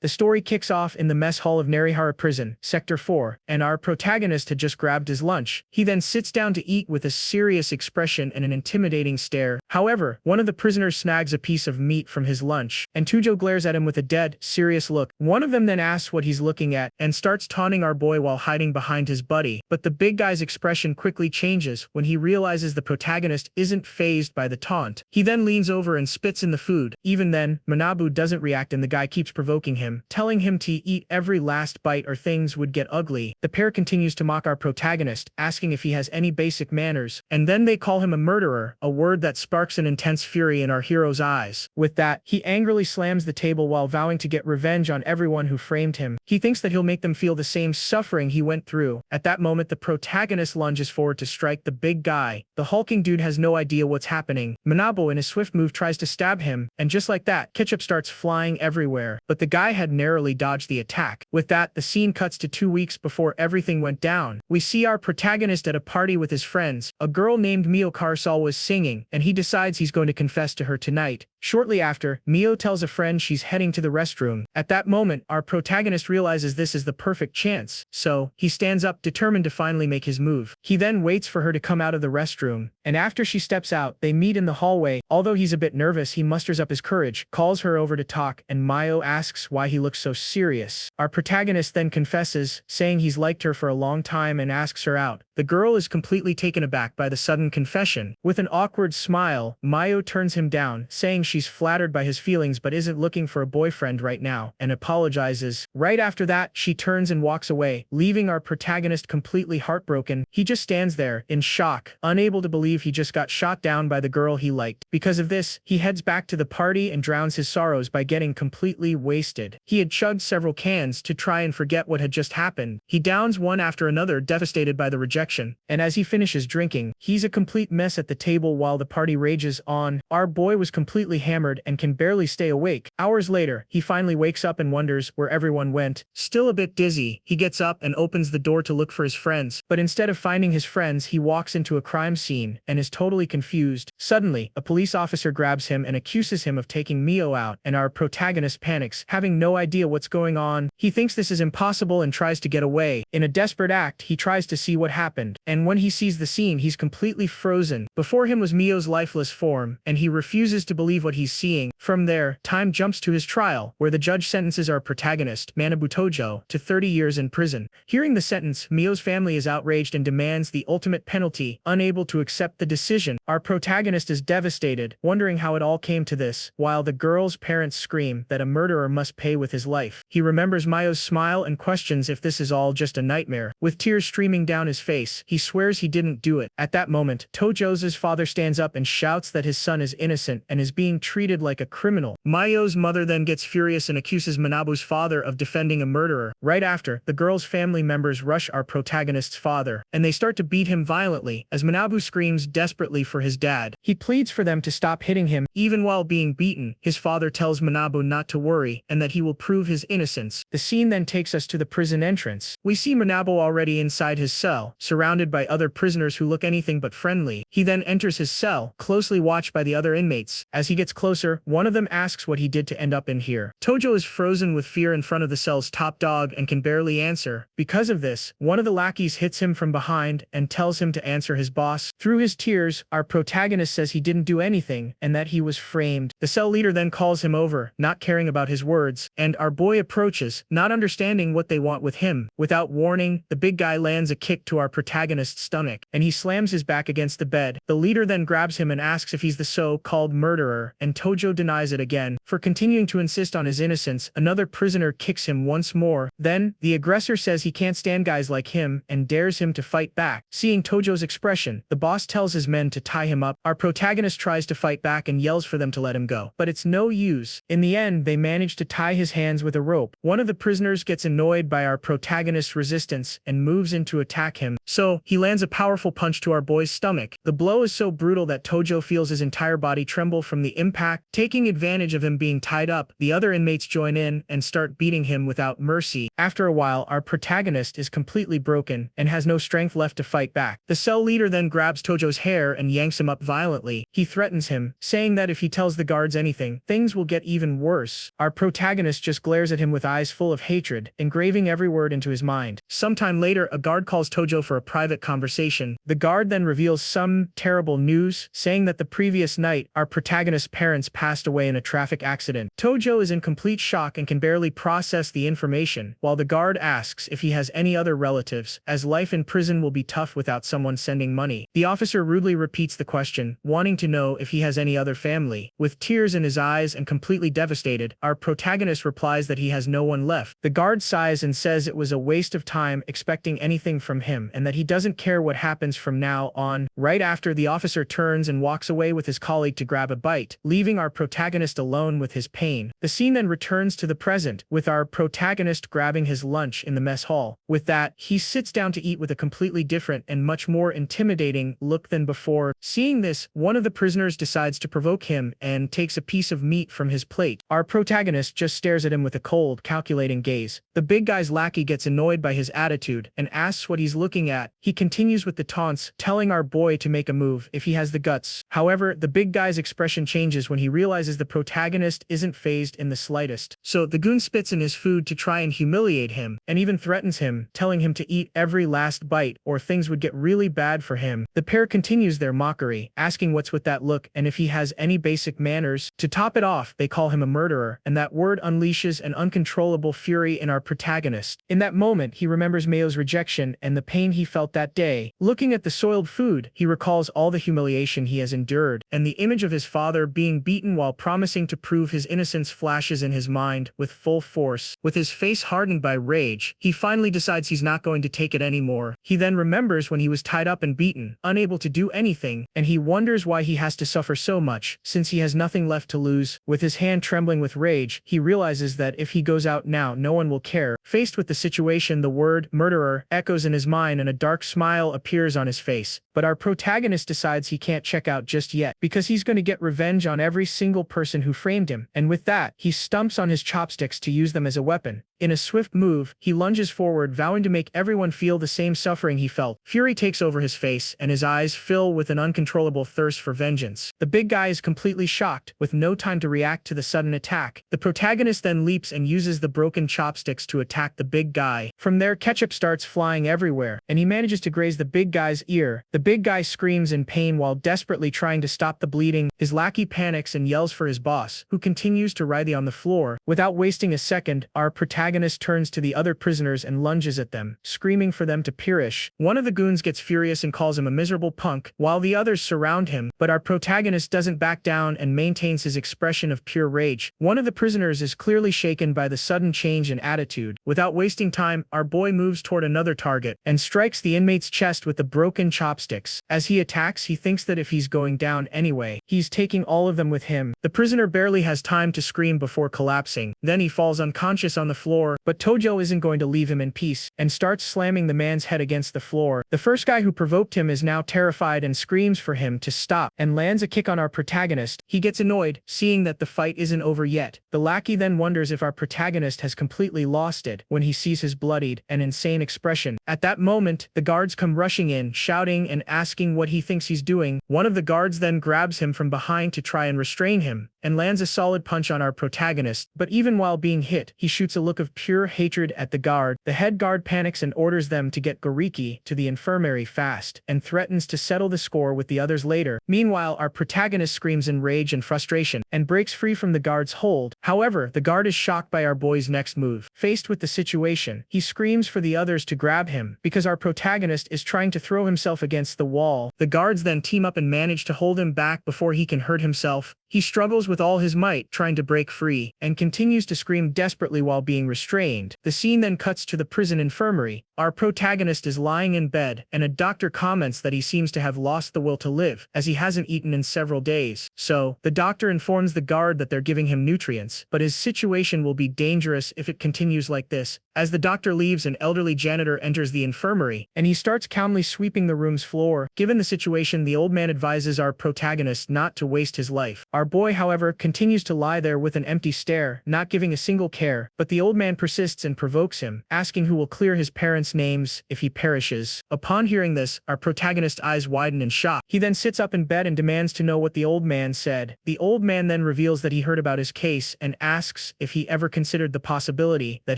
The story kicks off in the mess hall of Narihara Prison, Sector 4, and our protagonist had just grabbed his lunch. He then sits down to eat with a serious expression and an intimidating stare. However, one of the prisoners snags a piece of meat from his lunch, and Tujo glares at him with a dead, serious look. One of them then asks what he's looking at and starts taunting our boy while hiding behind his buddy. But the big guy's expression quickly changes when he realizes the protagonist isn't fazed by the taunt. He then leans over and spits in the food. Even then, Manabu doesn't react and the guy keeps provoking him, telling him to eat every last bite or things would get ugly. The pair continues to mock our protagonist, asking if he has any basic manners, and then they call him a murderer, a word that sparks an intense fury in our hero's eyes. With that, he angrily slams the table while vowing to get revenge on everyone who framed him. He thinks that he'll make them feel the same suffering he went through. At that moment, the protagonist lunges forward to strike the big guy. The hulking dude has no idea what's happening. Manabu in a swift move tries to stab him, and just like that, ketchup starts flying everywhere. But the guy had narrowly dodged the attack. With that, the scene cuts to 2 weeks before everything went down. We see our protagonist at a party with his friends. A girl named Mio Karsal was singing, and he decides he's going to confess to her tonight. Shortly after, Mio tells a friend she's heading to the restroom. At that moment, our protagonist realizes this is the perfect chance, so he stands up determined to finally make his move. He then waits for her to come out of the restroom, and after she steps out, they meet in the hallway. Although he's a bit nervous, he musters up his courage, calls her over to talk, and Mio asks why he looks so serious. Our protagonist then confesses, saying he's liked her for a long time and asks her out. The girl is completely taken aback by the sudden confession. With an awkward smile, Mio turns him down, saying she's flattered by his feelings but isn't looking for a boyfriend right now, and apologizes. Right after that, she turns and walks away, leaving our protagonist completely heartbroken. He just stands there, in shock, unable to believe he just got shot down by the girl he liked. Because of this, he heads back to the party and drowns his sorrows by getting completely wasted. He had chugged several cans to try and forget what had just happened. He downs one after another, devastated by the rejection, and as he finishes drinking, he's a complete mess at the table while the party rages on. Our boy was completely hammered and can barely stay awake. Hours later, he finally wakes up and wonders where everyone went. Still a bit dizzy, he gets up and opens the door to look for his friends, but instead of finding his friends, he walks into a crime scene and is totally confused. Suddenly, a police officer grabs him and accuses him of taking Mio out, and our protagonist panics, having no idea what's going on. He thinks this is impossible and tries to get away. In a desperate act, he tries to see what happened, and when he sees the scene, he's completely frozen. Before him was Mio's lifeless form, and he refuses to believe what he's seeing. From there, time jumps to his trial, where the judge sentences our protagonist, Manabu Tojo, to 30 years in prison. Hearing the sentence, Mio's family is outraged and demands the ultimate penalty. Unable to accept the decision, our protagonist is devastated, wondering how it all came to this, while the girl's parents scream that a murderer must pay with his life. He remembers Mio's smile and questions if this is all just a nightmare. With tears streaming down his face, he swears he didn't do it. At that moment, Tojo's father stands up and shouts that his son is innocent and is being treated like a criminal. Mio's mother then gets furious and accuses Manabu's father of defending a murderer. Right after, the girl's family members rush our protagonist's father, and they start to beat him violently as Manabu screams desperately for his dad. He pleads for them to stop hitting him. Even while being beaten, his father tells Manabu not to worry and that he will prove his innocence. The scene then takes us to the prison entrance. We see Manabu already inside his cell, surrounded by other prisoners who look anything but friendly. He then enters his cell, closely watched by the other inmates. As he gets closer, one of them asks what he did to end up in here. Tojo is frozen with fear in front of the cell's top dog and can barely answer. Because of this, one of the lackeys hits him from behind and tells him to answer his boss. Through his tears, our protagonist says he didn't do anything and that he was framed. The cell leader then calls him over, not caring about his words, and our boy approaches, not understanding what they want with him. Without warning, the big guy lands a kick to our protagonist's stomach, and he slams his back against the bed. The leader then grabs him and asks if he's the so-called murderer, and Tojo denies it again. For continuing to insist on his innocence, another prisoner kicks him once more. Then, the aggressor says he can't stand guys like him and dares him to fight back. Seeing Tojo's expression, the boss tells his men to tie him up. Our protagonist tries to fight back and yells for them to let him go, but it's no use. In the end, they manage to tie his hands with a rope. One of the prisoners gets annoyed by our protagonist's resistance and moves in to attack him, so he lands a powerful punch to our boy's stomach. The blow is so brutal that Tojo Tojo feels his entire body tremble from the impact. Taking advantage of him being tied up, the other inmates join in and start beating him without mercy. After a while, our protagonist is completely broken and has no strength left to fight back. The cell leader then grabs Tojo's hair and yanks him up violently. He threatens him, saying that if he tells the guards anything, things will get even worse. Our protagonist just glares at him with eyes full of hatred, engraving every word into his mind. Sometime later, a guard calls Tojo for a private conversation. The guard then reveals some terrible news, saying that the previous night, our protagonist's parents passed away in a traffic accident. Tojo is in complete shock and can barely process the information, while the guard asks if he has any other relatives, as life in prison will be tough without someone sending money. The officer rudely repeats the question, wanting to know if he has any other family. With tears in his eyes and completely devastated, our protagonist replies that he has no one left. The guard sighs and says it was a waste of time expecting anything from him and that he doesn't care what happens from now on. Right after, the officer turns and walks away with his colleague to grab a bite, leaving our protagonist alone with his pain. The scene then returns to the present, with our protagonist grabbing his lunch in the mess hall. With that, he sits down to eat with a completely different and much more intimidating look than before. Seeing this, one of the prisoners decides to provoke him and takes a piece of meat from his plate. Our protagonist just stares at him with a cold, calculating gaze. The big guy's lackey gets annoyed by his attitude and asks what he's looking at. He continues with the taunts, telling our boy to make a move if he has the guts. However, the big guy's expression changes when he realizes the protagonist isn't fazed in the slightest. So the goon spits in his food to try and humiliate him, and even threatens him, telling him to eat every last bite or things would get really bad for him. The pair continues their mockery, asking what's with that look and if he has any basic manners. To top it off, they call him a murderer, and that word unleashes an uncontrollable fury in our protagonist. In that moment, he remembers Mayo's rejection and the pain he felt that day. Looking at the soiled food, he recalls all the humiliation he has endured, and the image of his father being beaten while promising to prove his innocence flashes in his mind with full force. With his face hardened by rage, he finally decides he's not going to take it anymore. He then remembers when he was tied up and beaten, unable to do anything, and he wonders why he has to suffer so much, since he has nothing left to lose. With his hand trembling with rage, he realizes that if he goes out now, no one will care. Faced with the situation, the word murderer echoes in his mind and a dark smile appears on his face. But our protagonist decides he can't check out just yet, because he's going to get revenge on every single person who framed him. And with that, he stumps on his chopsticks to use them as a weapon. In a swift move, he lunges forward, vowing to make everyone feel the same suffering he felt. Fury takes over his face, and his eyes fill with an uncontrollable thirst for vengeance. The big guy is completely shocked, with no time to react to the sudden attack. The protagonist then leaps and uses the broken chopsticks to attack the big guy. From there, ketchup starts flying everywhere, and he manages to graze the big guy's ear. The big guy screams in pain while desperately trying to stop the bleeding. His lackey panics and yells for his boss, who continues to writhe on the floor. Without wasting a second, our protagonist turns to the other prisoners and lunges at them, screaming for them to perish. One of the goons gets furious and calls him a miserable punk, while the others surround him, but our protagonist doesn't back down and maintains his expression of pure rage. One of the prisoners is clearly shaken by the sudden change in attitude. Without wasting time, our boy moves toward another target and strikes the inmate's chest with the broken chopsticks. As he attacks, he thinks that if he's going down anyway, he's taking all of them with him. The prisoner barely has time to scream before collapsing. Then he falls unconscious on the floor, but Tojo isn't going to leave him in peace, and starts slamming the man's head against the floor. The first guy who provoked him is now terrified and screams for him to stop, and lands a kick on our protagonist. He gets annoyed, seeing that the fight isn't over yet. The lackey then wonders if our protagonist has completely lost it when he sees his bloodied and insane expression. At that moment, the guards come rushing in, shouting and asking what he thinks he's doing. One of the guards then grabs him from behind to try and restrain him, and lands a solid punch on our protagonist. But even while being hit, he shoots a look of pure hatred at the guard. The head guard panics and orders them to get Goriki to the infirmary fast, and threatens to settle the score with the others later. Meanwhile, our protagonist screams in rage and frustration, and breaks free from the guard's hold. However, the guard is shocked by our boy's next move. Faced with the situation, he screams for the others to grab him, because our protagonist is trying to throw himself against the wall. The guards then team up and manage to hold him back before he can hurt himself. He struggles with all his might, trying to break free, and continues to scream desperately while being restrained. The scene then cuts to the prison infirmary. Our protagonist is lying in bed, and a doctor comments that he seems to have lost the will to live, as he hasn't eaten in several days. So, the doctor informs the guard that they're giving him nutrients, but his situation will be dangerous if it continues like this. As the doctor leaves, an elderly janitor enters the infirmary, and he starts calmly sweeping the room's floor. Given the situation, the old man advises our protagonist not to waste his life. Our boy, however, continues to lie there with an empty stare, not giving a single care, but the old man persists and provokes him, asking who will clear his parents' names if he perishes. Upon hearing this, our protagonist's eyes widen in shock. He then sits up in bed and demands to know what the old man said. The old man then reveals that he heard about his case and asks if he ever considered the possibility that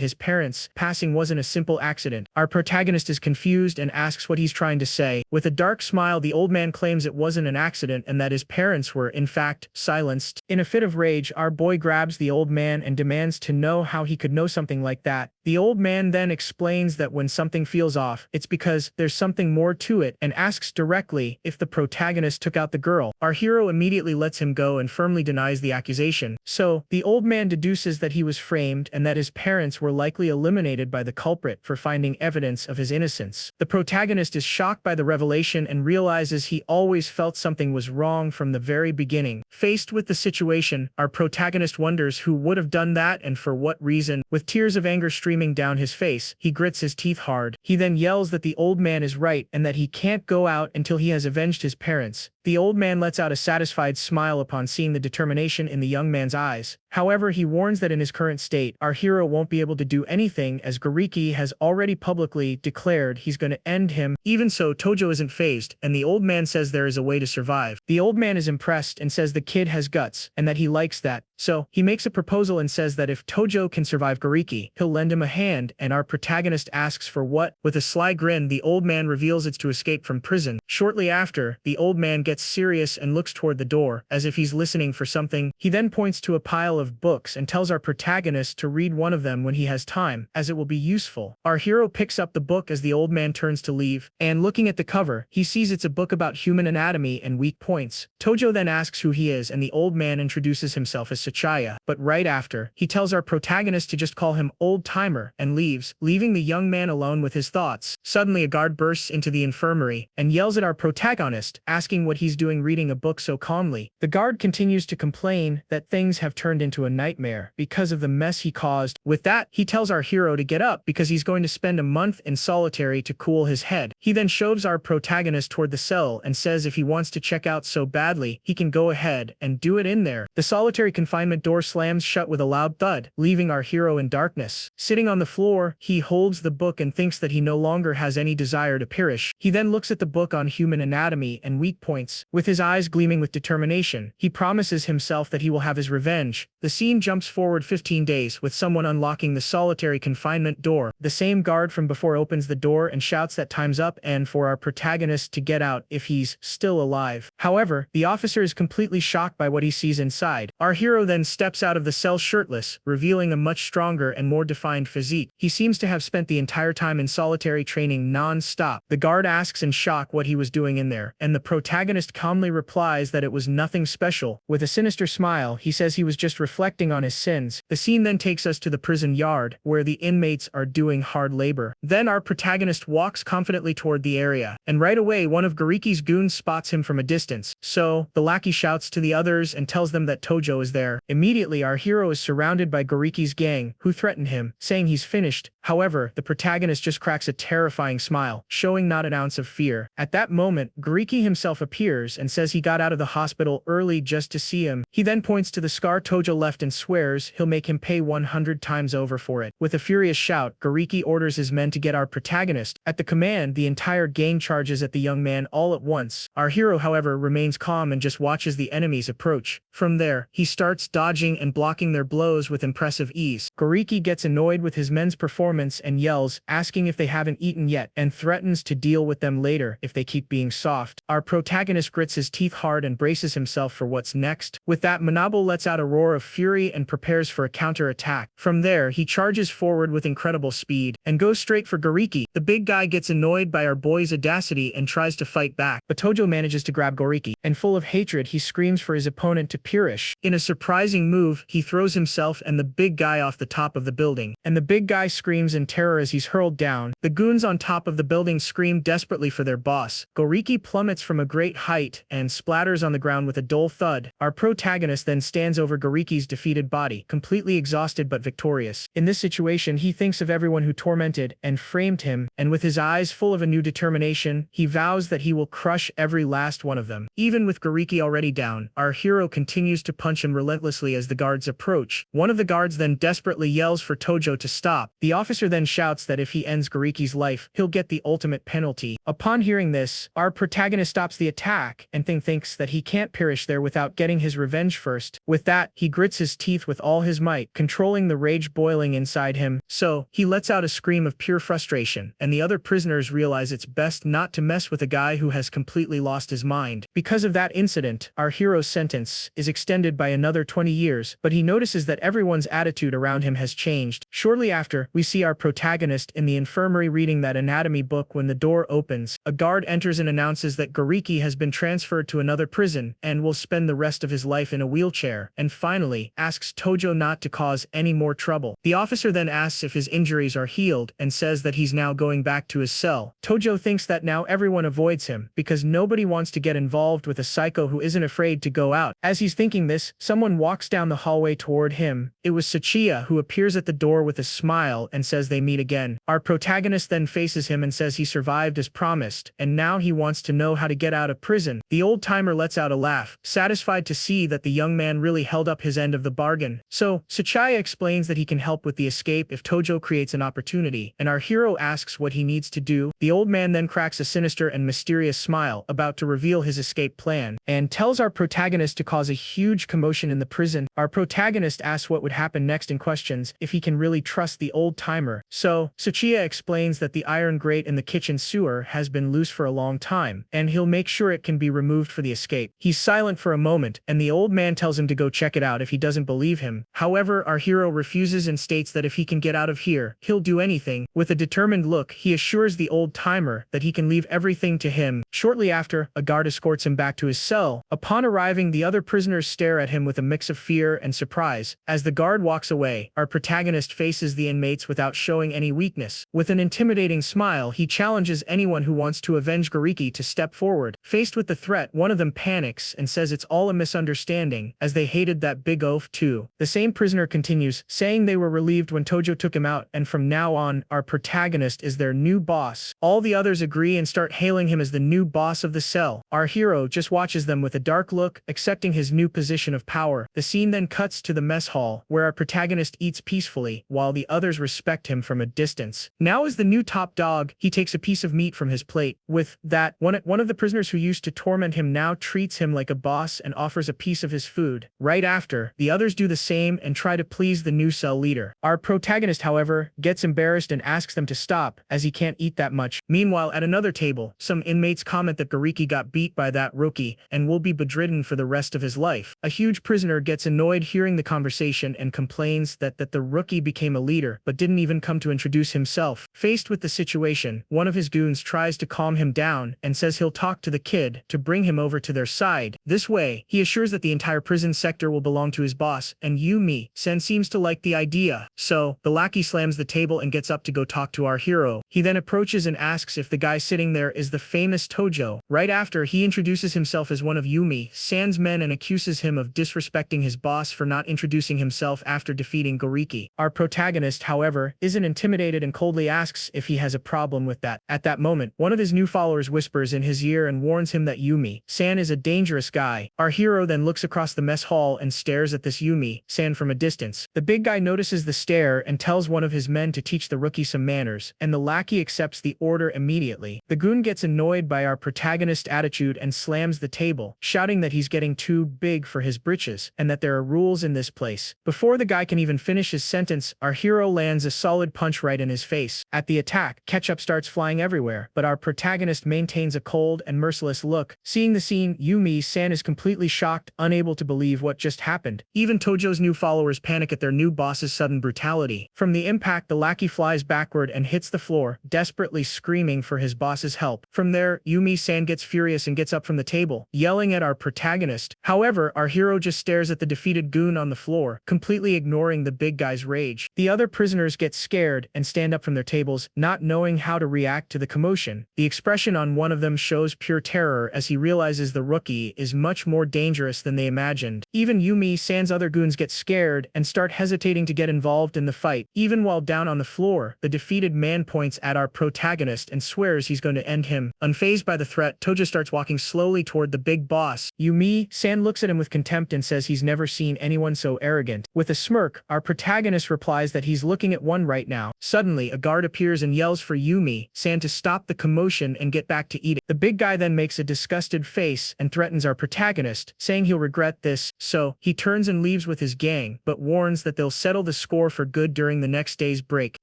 his parents' passing wasn't a simple accident. Our protagonist is confused and asks what he's trying to say. With a dark smile, the old man claims it wasn't an accident and that his parents were, in fact, silenced. In a fit of rage, our boy grabs the old man and demands to know how he could know something like that. The old man then explains that when something feels off, it's because there's something more to it, and asks directly if the protagonist took out the girl. Our hero immediately lets him go and firmly denies the accusation. So, the old man deduces that he was framed and that his parents were likely eliminated by the culprit for finding evidence of his innocence. The protagonist is shocked by the revelation and realizes he always felt something was wrong from the very beginning. Faced with the situation, our protagonist wonders who would have done that and for what reason. With tears of anger streaming down his face, he grits his teeth hard. He then yells that the old man is right and that he can't go out until he has avenged his parents. The old man lets out a satisfied smile upon seeing the determination in the young man's eyes. However, he warns that in his current state, our hero won't be able to do anything as Gariki has already publicly declared he's going to end him. Even so, Tojo isn't fazed, and the old man says there is a way to survive. The old man is impressed and says the kid has guts, and that he likes that. So, he makes a proposal and says that if Tojo can survive Gariki, he'll lend him a hand, and our protagonist asks for what? With a sly grin, the old man reveals it's to escape from prison. Shortly after, the old man gets serious and looks toward the door, as if he's listening for something. He then points to a pile of books and tells our protagonist to read one of them when he has time, as it will be useful. Our hero picks up the book as the old man turns to leave, and looking at the cover, he sees it's a book about human anatomy and weak points. Tojo then asks who he is, and the old man introduces himself as Sachaya, but right after, he tells our protagonist to just call him old-timer and leaves, leaving the young man alone with his thoughts. Suddenly, a guard bursts into the infirmary and yells at our protagonist, asking what he's doing reading a book so calmly. The guard continues to complain that things have turned into a nightmare because of the mess he caused. With that, he tells our hero to get up because he's going to spend a month in solitary to cool his head. He then shoves our protagonist toward the cell and says if he wants to check out so badly, he can go ahead and do it in there. The solitary confinement door slams shut with a loud thud, leaving our hero in darkness. Sitting on the floor, he holds the book and thinks that he no longer has any desire to perish. He then looks at the book on human anatomy and weak points. With his eyes gleaming with determination, he promises himself that he will have his revenge. The scene jumps forward 15 days, with someone unlocking the solitary confinement door. The same guard from before opens the door and shouts that time's up and for our protagonist to get out if he's still alive. However, the officer is completely shocked by what he sees inside. Our hero then steps out of the cell shirtless, revealing a much stronger and more defined physique. He seems to have spent the entire time in solitary training non-stop. The guard asks in shock what he was doing in there, and the protagonist calmly replies that it was nothing special. With a sinister smile, he says he was just reflecting on his sins. The scene then takes us to the prison yard, where the inmates are doing hard labor. Then our protagonist walks confidently toward the area, and right away one of Gariki's goons spots him from a distance. So, the lackey shouts to the others and tells them that Tojo is there. Immediately, our hero is surrounded by Gariki's gang, who threaten him, saying he's finished. However, the protagonist just cracks a terrifying smile, showing not an ounce of fear. At that moment, Gariki himself appears and says he got out of the hospital early just to see him. He then points to the scar Tojo left and swears he'll make him pay 100 times over for it. With a furious shout, Gariki orders his men to get our protagonist. At the command, the entire gang charges at the young man all at once. Our hero, however, remains calm and just watches the enemies approach. From there, he starts dodging and blocking their blows with impressive ease. Gariki gets annoyed annoyed with his men's performance and yells, asking if they haven't eaten yet, and threatens to deal with them later if they keep being soft. Our protagonist grits his teeth hard and braces himself for what's next. With that, Manabo lets out a roar of fury and prepares for a counter-attack. From there, he charges forward with incredible speed and goes straight for Goriki. The big guy gets annoyed by our boy's audacity and tries to fight back, but Tojo manages to grab Goriki, and full of hatred, he screams for his opponent to perish. In a surprising move, he throws himself and the big guy off the top of the building, and the big guy screams in terror as he's hurled down. The goons on top of the building scream desperately for their boss. Goriki plummets from a great height and splatters on the ground with a dull thud. Our protagonist then stands over Goriki's defeated body, completely exhausted but victorious. In this situation, he thinks of everyone who tormented and framed him, and with his eyes full of a new determination, he vows that he will crush every last one of them. Even with Goriki already down, our hero continues to punch him relentlessly as the guards approach. One of the guards then desperately yells for Tojo to stop. The officer then shouts that if he ends Goriki's life, he'll get the ultimate penalty. Upon hearing this, our protagonist stops the attack and thinks that he can't perish there without getting his revenge first. With that, he grits his teeth with all his might, controlling the rage boiling inside him. So, he lets out a scream of pure frustration, and the other prisoners realize it's best not to mess with a guy who has completely lost his mind. Because of that incident, our hero's sentence is extended by another 20 years, but he notices that everyone's attitude around him has changed. Shortly after, we see our protagonist in the infirmary reading that anatomy book when the door opens. A guard enters and announces that Goriki has been transferred to another prison and will spend the rest of his life in a wheelchair, and finally, asks Tojo not to cause any more trouble. The officer then asks if his injuries are healed and says that he's now going back to his cell. Tojo thinks that now everyone avoids him because nobody wants to get involved with a psycho who isn't afraid to go out. As he's thinking this, someone walks down the hallway toward him. It was Sachiya, who appears at the door with a smile and says they meet again. Our protagonist then faces him and says he survived as promised, and now he wants to know how to get out of prison. The old-timer lets out a laugh, satisfied to see that the young man really held up his end of the bargain. So, Sachiya explains that he can help with the escape if Tojo creates an opportunity, and our hero asks what he needs to do. The old man then cracks a sinister and mysterious smile, about to reveal his escape plan, and tells our protagonist to cause a huge commotion in the prison. Our protagonist asks what would happen next and questions if he can really trust the old-timer. So, Sachiya explains that the iron grate in the kitchen sewer has been loose for a long time, and he'll make sure it can be removed for the escape. He's silent for a moment, and the old man tells him to go check it out if he doesn't believe him. However, our hero refuses and states that if he can get out of here, he'll do anything. With a determined look, he assures the old-timer that he can leave everything to him. Shortly after, a guard escorts him back to his cell. Upon arriving, the other prisoners stare at him with a mix of fear and surprise. As the guard walks away, our protagonist faces the inmates without showing any weakness. With an intimidating smile, he challenges anyone who wants to avenge Goriki to step forward. Faced with the threat, one of them panics and says it's all a misunderstanding, as they hated that big oaf too. The same prisoner continues, saying they were relieved when Tojo took him out, and from now on, our protagonist is their new boss. All the others agree and start hailing him as the new boss of the cell. Our hero just watches them with a dark look, accepting his new position of power. The scene then cuts to the mess hall, where our protagonist eats peacefully, while the others respect him from a distance. Now as the new top dog, he takes a piece of meat from his plate. With that, one of the prisoners who used to torment him now treats him like a boss and offers a piece of his food. Right after, the others do the same and try to please the new cell leader. Our protagonist, however, gets embarrassed and asks them to stop, as he can't eat that much. Meanwhile, at another table, some inmates comment that Goriki got beat by that rookie and will be bedridden for the rest of his life. A huge prisoner gets annoyed hearing the conversation and complains that the rookie became a leader but didn't even come to introduce himself. Faced with the situation, one of his goons tries to calm him down and says he'll talk to the kid to bring him over to their side. This way, he assures that the entire prison sector will belong to his boss, and Yumi-sen seems to like the idea. So, the lackey slams the table and gets up to go talk to our hero. He then approaches and asks if the guy sitting there is the famous Tojo. Right after, he introduces himself as one of Yumi-san's men and accuses him of disrespecting his boss for not introducing himself after defeating Goriki. Our protagonist, however, isn't intimidated and coldly asks if he has a problem with that. At that moment, one of his new followers whispers in his ear and warns him that Yumi-san is a dangerous guy. Our hero then looks across the mess hall and stares at this Yumi-san from a distance. The big guy notices the stare and tells one of his men to teach the rookie some manners, and the lackey accepts the order immediately. The goon gets annoyed by our protagonist's attitude and slams the table, shouting that he's getting too big for his britches, and that there are rules in this place. Before the guy can even finish his sentence, our hero lands a solid punch right in his face. At the attack, ketchup starts flying everywhere, but our protagonist maintains a cold and merciless look. Seeing the scene, Yumi-san is completely shocked, unable to believe what just happened. Even Tojo's new followers panic at their new boss's sudden brutality. From the impact, the lackey flies backward and hits the floor, desperately screaming for his boss's help. From there, Yumi-san gets furious and gets up from the table, yelling at our protagonist. However, our hero just stares at the defeated goon on the floor, completely ignoring the big guy's rage. The other prisoners get scared and stand up from their tables, not knowing how to react to the commotion. The expression on one of them shows pure terror as he realizes the rookie is much more dangerous than they imagined. Even Yumi-san's other goons get scared and start hesitating to get involved in the fight. Even while down on the floor, the defeated man points at our protagonist and swears he's going to end him. Unfazed by the threat, Tojo starts walking slowly toward the big boss. Yumi-san looks at him with contempt and says he's never seen anyone so arrogant. With a smirk, our protagonist replies that he's looking at one right now. Suddenly, a guard appears and yells for Yumi-san to stop the commotion and get back to eating. The big guy then makes a disgusted face and threatens our protagonist, saying he'll regret this, so he turns and leaves with his gang, but warns that they'll settle the score for good during the next day's break.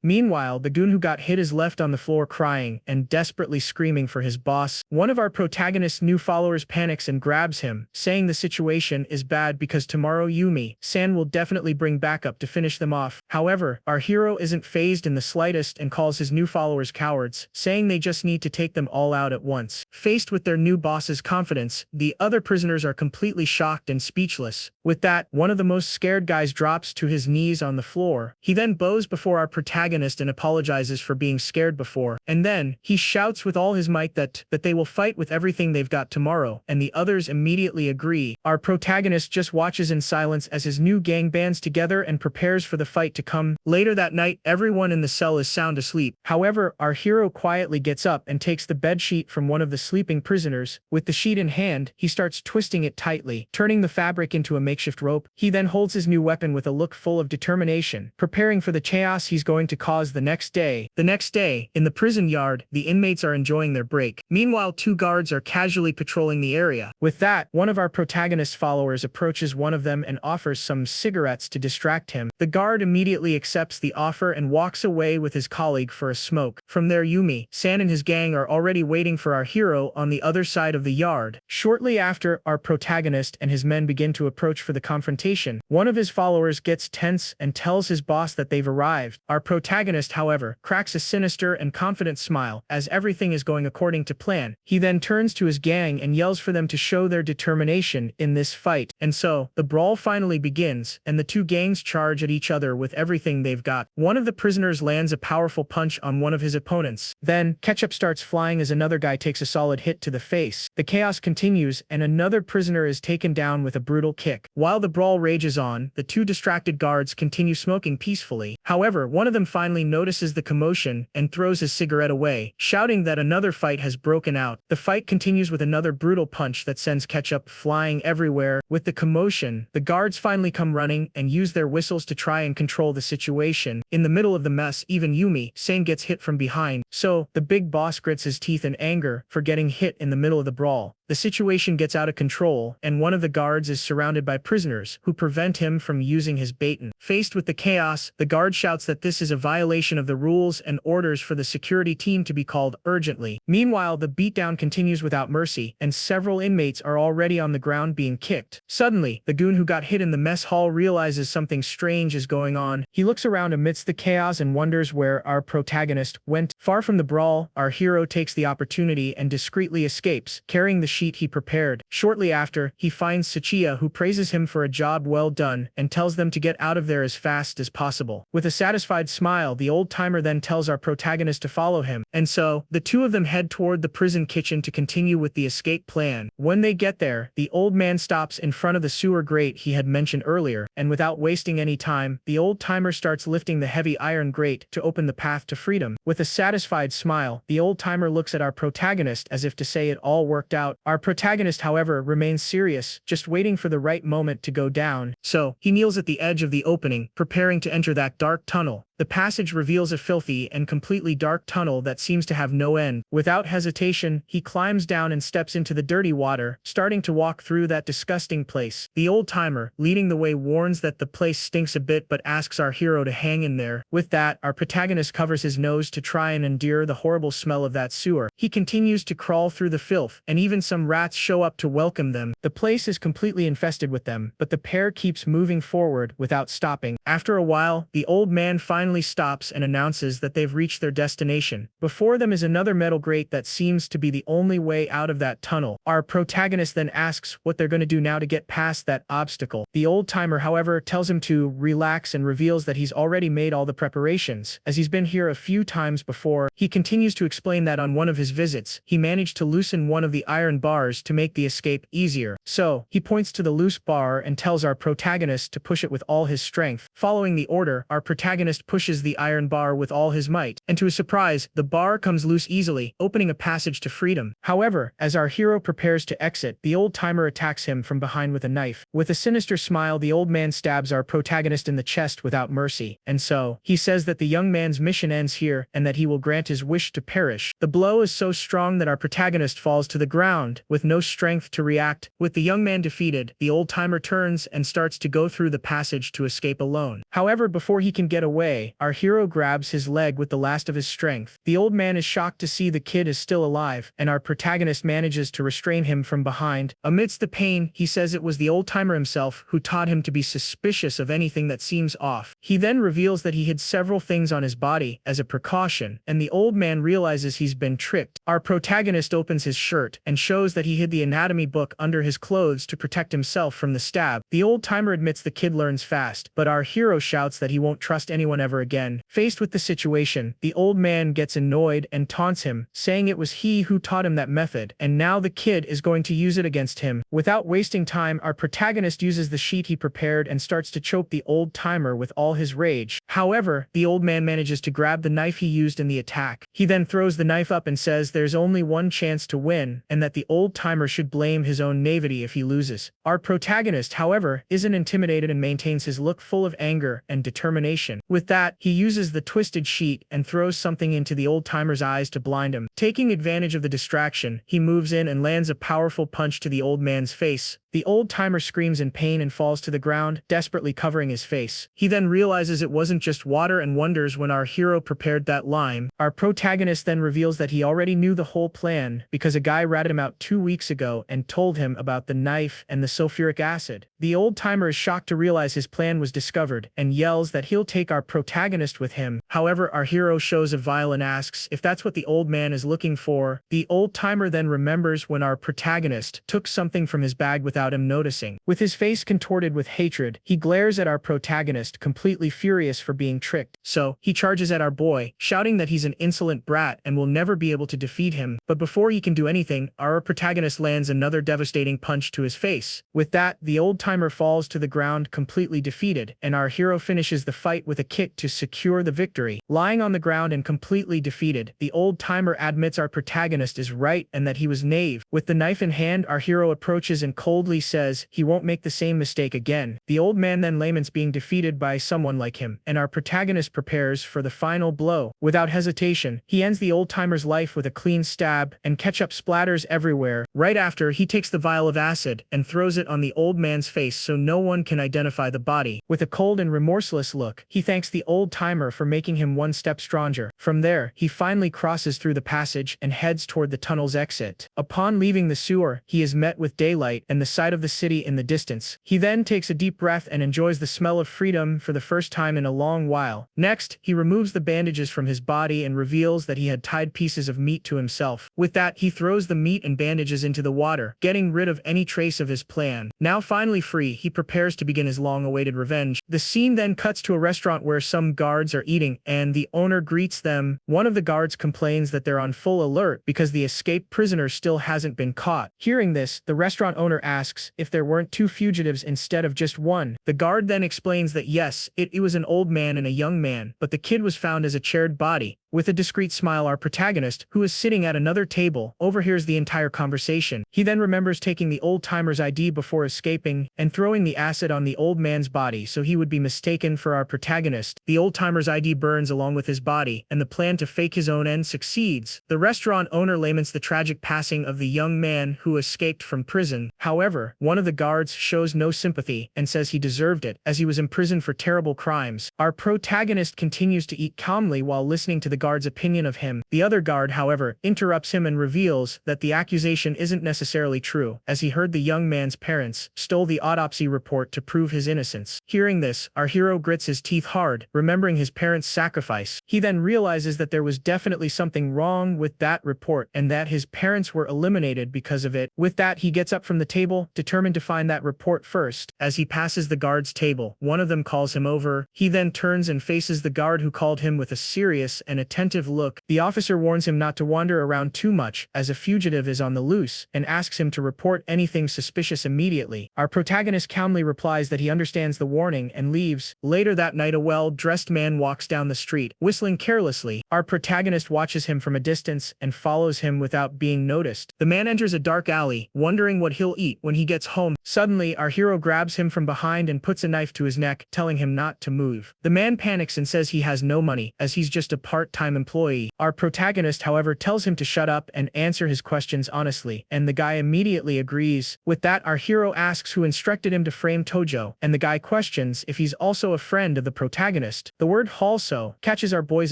Meanwhile, the goon who got hit is left on the floor crying and desperately screaming for his boss. One of our protagonist's new followers panics and grabs him, saying the situation is bad because tomorrow Yumi-san will definitely bring backup to finish them off. However, our hero isn't fazed in the slightest and calls his new followers cowards, saying they just need to take them all out at once. Faced with their new boss's confidence, the other prisoners are completely shocked and speechless. With that, one of the most scared guys drops to his knees on the floor. He then bows before our protagonist and apologizes for being scared before. And then, he shouts with all his might that they will fight with everything they've got tomorrow, and the others immediately agree. Our protagonist just watches in silence as his new gang bands together and prepares for the fight to come. Later that night, everyone in the cell is sound asleep. However, our hero quietly gets up and takes the bedsheet from one of the sleeping prisoners. With the sheet in hand, he starts twisting it tightly, turning the fabric into a makeshift rope. He then holds his new weapon with a look full of determination, preparing for the chaos he's going to cause the next day. The next day, in the prison yard, the inmates are enjoying their break. Meanwhile, two guards are casually patrolling the area. With that, one of our protagonist's followers approaches one of them and offers some cigarettes to distract him. The guard immediately accepts the offer and walks away with his colleague for a smoke. From there, Yumi-san and his gang are already waiting for our hero on the other side of the yard. Shortly after, our protagonist and his men begin to approach for the confrontation. One of his followers gets tense and tells his boss that they've arrived. Our protagonist, however, cracks a sinister and confident smile as everything is going according to plan. He then turns to his gang and yells for them to show their determination in this fight. And so, the brawl finally begins, and the two gangs charge at each other with everything they've got. One of the prisoners lands a powerful punch on one of his opponents. Then, ketchup starts flying as another guy takes a solid hit to the face. The chaos continues, and another prisoner is taken down with a brutal kick. While the brawl rages on, the two distracted guards continue smoking peacefully. However, one of them finally notices the commotion and throws his cigarette away, shouting that another fight has broken out. The fight continues with another brutal punch that sends ketchup flying everywhere. With the commotion, the guards finally come running and use their whistles to try and control the situation. In the middle of the mess, even Yumi-san gets hit from behind, so the big boss grits his teeth in anger for getting hit in the middle of the brawl. The situation gets out of control, and one of the guards is surrounded by prisoners who prevent him from using his baton. Faced with the chaos, the guard shouts that this is a violation of the rules and orders for the security team to be called urgently. Meanwhile, the beatdown continues without mercy, and several inmates are already on the ground being kicked. Suddenly, the goon who got hit in the mess hall realizes something strange is going on. He looks around amidst the chaos and wonders where our protagonist went. Far from the brawl, our hero takes the opportunity and discreetly escapes, carrying the sheet he prepared. Shortly after, he finds Sachiya, who praises him for a job well done and tells them to get out of there as fast as possible. With a satisfied smile, the old-timer then tells our protagonist to follow him, and so, the two of them head toward the prison kitchen to continue with the escape plan. When they get there, the old man stops in front of the sewer grate he had mentioned earlier, and without wasting any time, the old-timer starts lifting the heavy iron grate to open the path to freedom. With a satisfied smile, the old-timer looks at our protagonist as if to say it all worked out. Our protagonist, however, remains serious, just waiting for the right moment to go down. So, he kneels at the edge of the opening, preparing to enter that dark tunnel. The passage reveals a filthy and completely dark tunnel that seems to have no end. Without hesitation, he climbs down and steps into the dirty water, starting to walk through that disgusting place. The old-timer, leading the way, warns that the place stinks a bit but asks our hero to hang in there. With that, our protagonist covers his nose to try and endure the horrible smell of that sewer. He continues to crawl through the filth, and even some rats show up to welcome them. The place is completely infested with them, but the pair keeps moving forward without stopping. After a while, the old man finally stops and announces that they've reached their destination. Before them is another metal grate that seems to be the only way out of that tunnel. Our protagonist then asks what they're going to do now to get past that obstacle. The old-timer, however, tells him to relax and reveals that he's already made all the preparations, as he's been here a few times before. He continues to explain that on one of his visits, he managed to loosen one of the iron bars to make the escape easier. So, he points to the loose bar and tells our protagonist to push it with all his strength. Following the order, our protagonist pushes the iron bar with all his might, and to his surprise, the bar comes loose easily, opening a passage to freedom. However, as our hero prepares to exit, the old-timer attacks him from behind with a knife. With a sinister smile, the old man stabs our protagonist in the chest without mercy, and so, he says that the young man's mission ends here, and that he will grant his wish to perish. The blow is so strong that our protagonist falls to the ground, with no strength to react. With the young man defeated, the old-timer turns and starts to go through the passage to escape alone. However, before he can get away, our hero grabs his leg with the last of his strength. The old man is shocked to see the kid is still alive, and our protagonist manages to restrain him from behind. Amidst the pain, he says it was the old-timer himself who taught him to be suspicious of anything that seems off. He then reveals that he hid several things on his body as a precaution, and the old man realizes he's been tricked. Our protagonist opens his shirt and shows that he hid the anatomy book under his clothes to protect himself from the stab. The old-timer admits the kid learns fast, but our hero shouts that he won't trust anyone ever again. Faced with the situation, the old man gets annoyed and taunts him, saying it was he who taught him that method, and now the kid is going to use it against him. Without wasting time, our protagonist uses the sheet he prepared and starts to choke the old-timer with all his rage. However, the old man manages to grab the knife he used in the attack. He then throws the knife up and says there's only one chance to win, and that the old-timer should blame his own naivety if he loses. Our protagonist, however, isn't intimidated and maintains his look full of anger and determination. With that, he uses the twisted sheet and throws something into the old-timer's eyes to blind him. Taking advantage of the distraction, he moves in and lands a powerful punch to the old man's face. The old-timer screams in pain and falls to the ground, desperately covering his face. He then realizes it wasn't just water and wonders when our hero prepared that lime. Our protagonist then reveals that he already knew the whole plan because a guy ratted him out 2 weeks ago and told him about the knife and the sulfuric acid. The old-timer is shocked to realize his plan was discovered and yells that he'll take our protagonist with him. However, our hero shows a vial and asks if that's what the old man is looking for. The old-timer then remembers when our protagonist took something from his bag without him noticing. With his face contorted with hatred, he glares at our protagonist, completely furious for being tricked. So, he charges at our boy, shouting that he's an insolent brat and will never be able to defeat him. But before he can do anything, our protagonist lands another devastating punch to his face. With that, the old-timer falls to the ground completely defeated, and our hero finishes the fight with a kick to secure the victory. Lying on the ground and completely defeated, the old-timer admits our protagonist is right and that he was naive. With the knife in hand, our hero approaches and coldly says he won't make the same mistake again. The old man then laments being defeated by someone like him, and our protagonist prepares for the final blow. Without hesitation, he ends the old-timer's life with a clean stab, and ketchup splatters everywhere. Right after, he takes the vial of acid and throws it on the old man's face so no one can identify the body. With a cold and remorseless look, he thanks the old-timer for making him one step stronger. From there, he finally crosses through the passage and heads toward the tunnel's exit. Upon leaving the sewer, he is met with daylight and the sight of the city in the distance. He then takes a deep breath and enjoys the smell of freedom for the first time in a long while. Next, he removes the bandages from his body and reveals that he had tied pieces of meat to himself. With that, he throws the meat and bandages into the water, getting rid of any trace of his plan. Now finally free, he prepares to begin his long-awaited revenge. The scene then cuts to a restaurant where some guards are eating, and the owner greets them. One of the guards complains that they're on full alert because the escaped prisoner still hasn't been caught. Hearing this, the restaurant owner asks if there weren't 2 fugitives instead of just one. The guard then explains that yes, it was an old man and a young man, but the kid was found as a charred body. With a discreet smile, our protagonist, who is sitting at another table, overhears the entire conversation. He then remembers taking the old-timer's ID before escaping and throwing the acid on the old man's body so he would be mistaken for our protagonist. The old-timer's ID burns along with his body, and the plan to fake his own end succeeds. The restaurant owner laments the tragic passing of the young man who escaped from prison. However, one of the guards shows no sympathy and says he deserved it, as he was imprisoned for terrible crimes. Our protagonist continues to eat calmly while listening to the guard's opinion of him. The other guard, however, interrupts him and reveals that the accusation isn't necessarily true, as he heard the young man's parents stole the autopsy report to prove his innocence. Hearing this, our hero grits his teeth hard, remembering his parents' sacrifice. He then realizes that there was definitely something wrong with that report and that his parents were eliminated because of it. With that, he gets up from the table, determined to find that report first. As he passes the guard's table, one of them calls him over. He then turns and faces the guard who called him with a serious and attentive look. The officer warns him not to wander around too much, as a fugitive is on the loose, and asks him to report anything suspicious immediately. Our protagonist calmly replies that he understands the warning and leaves. Later that night, a well-dressed man walks down the street, whistling carelessly. Our protagonist watches him from a distance and follows him without being noticed. The man enters a dark alley, wondering what he'll eat when he gets home. Suddenly, our hero grabs him from behind and puts a knife to his neck, telling him not to move. The man panics and says he has no money, as he's just a part-time employee. Our protagonist, however, tells him to shut up and answer his questions honestly, and the guy immediately agrees. With that, our hero asks who instructed him to frame Tojo, and the guy questions if he's also a friend of the protagonist. The word "also" catches our boy's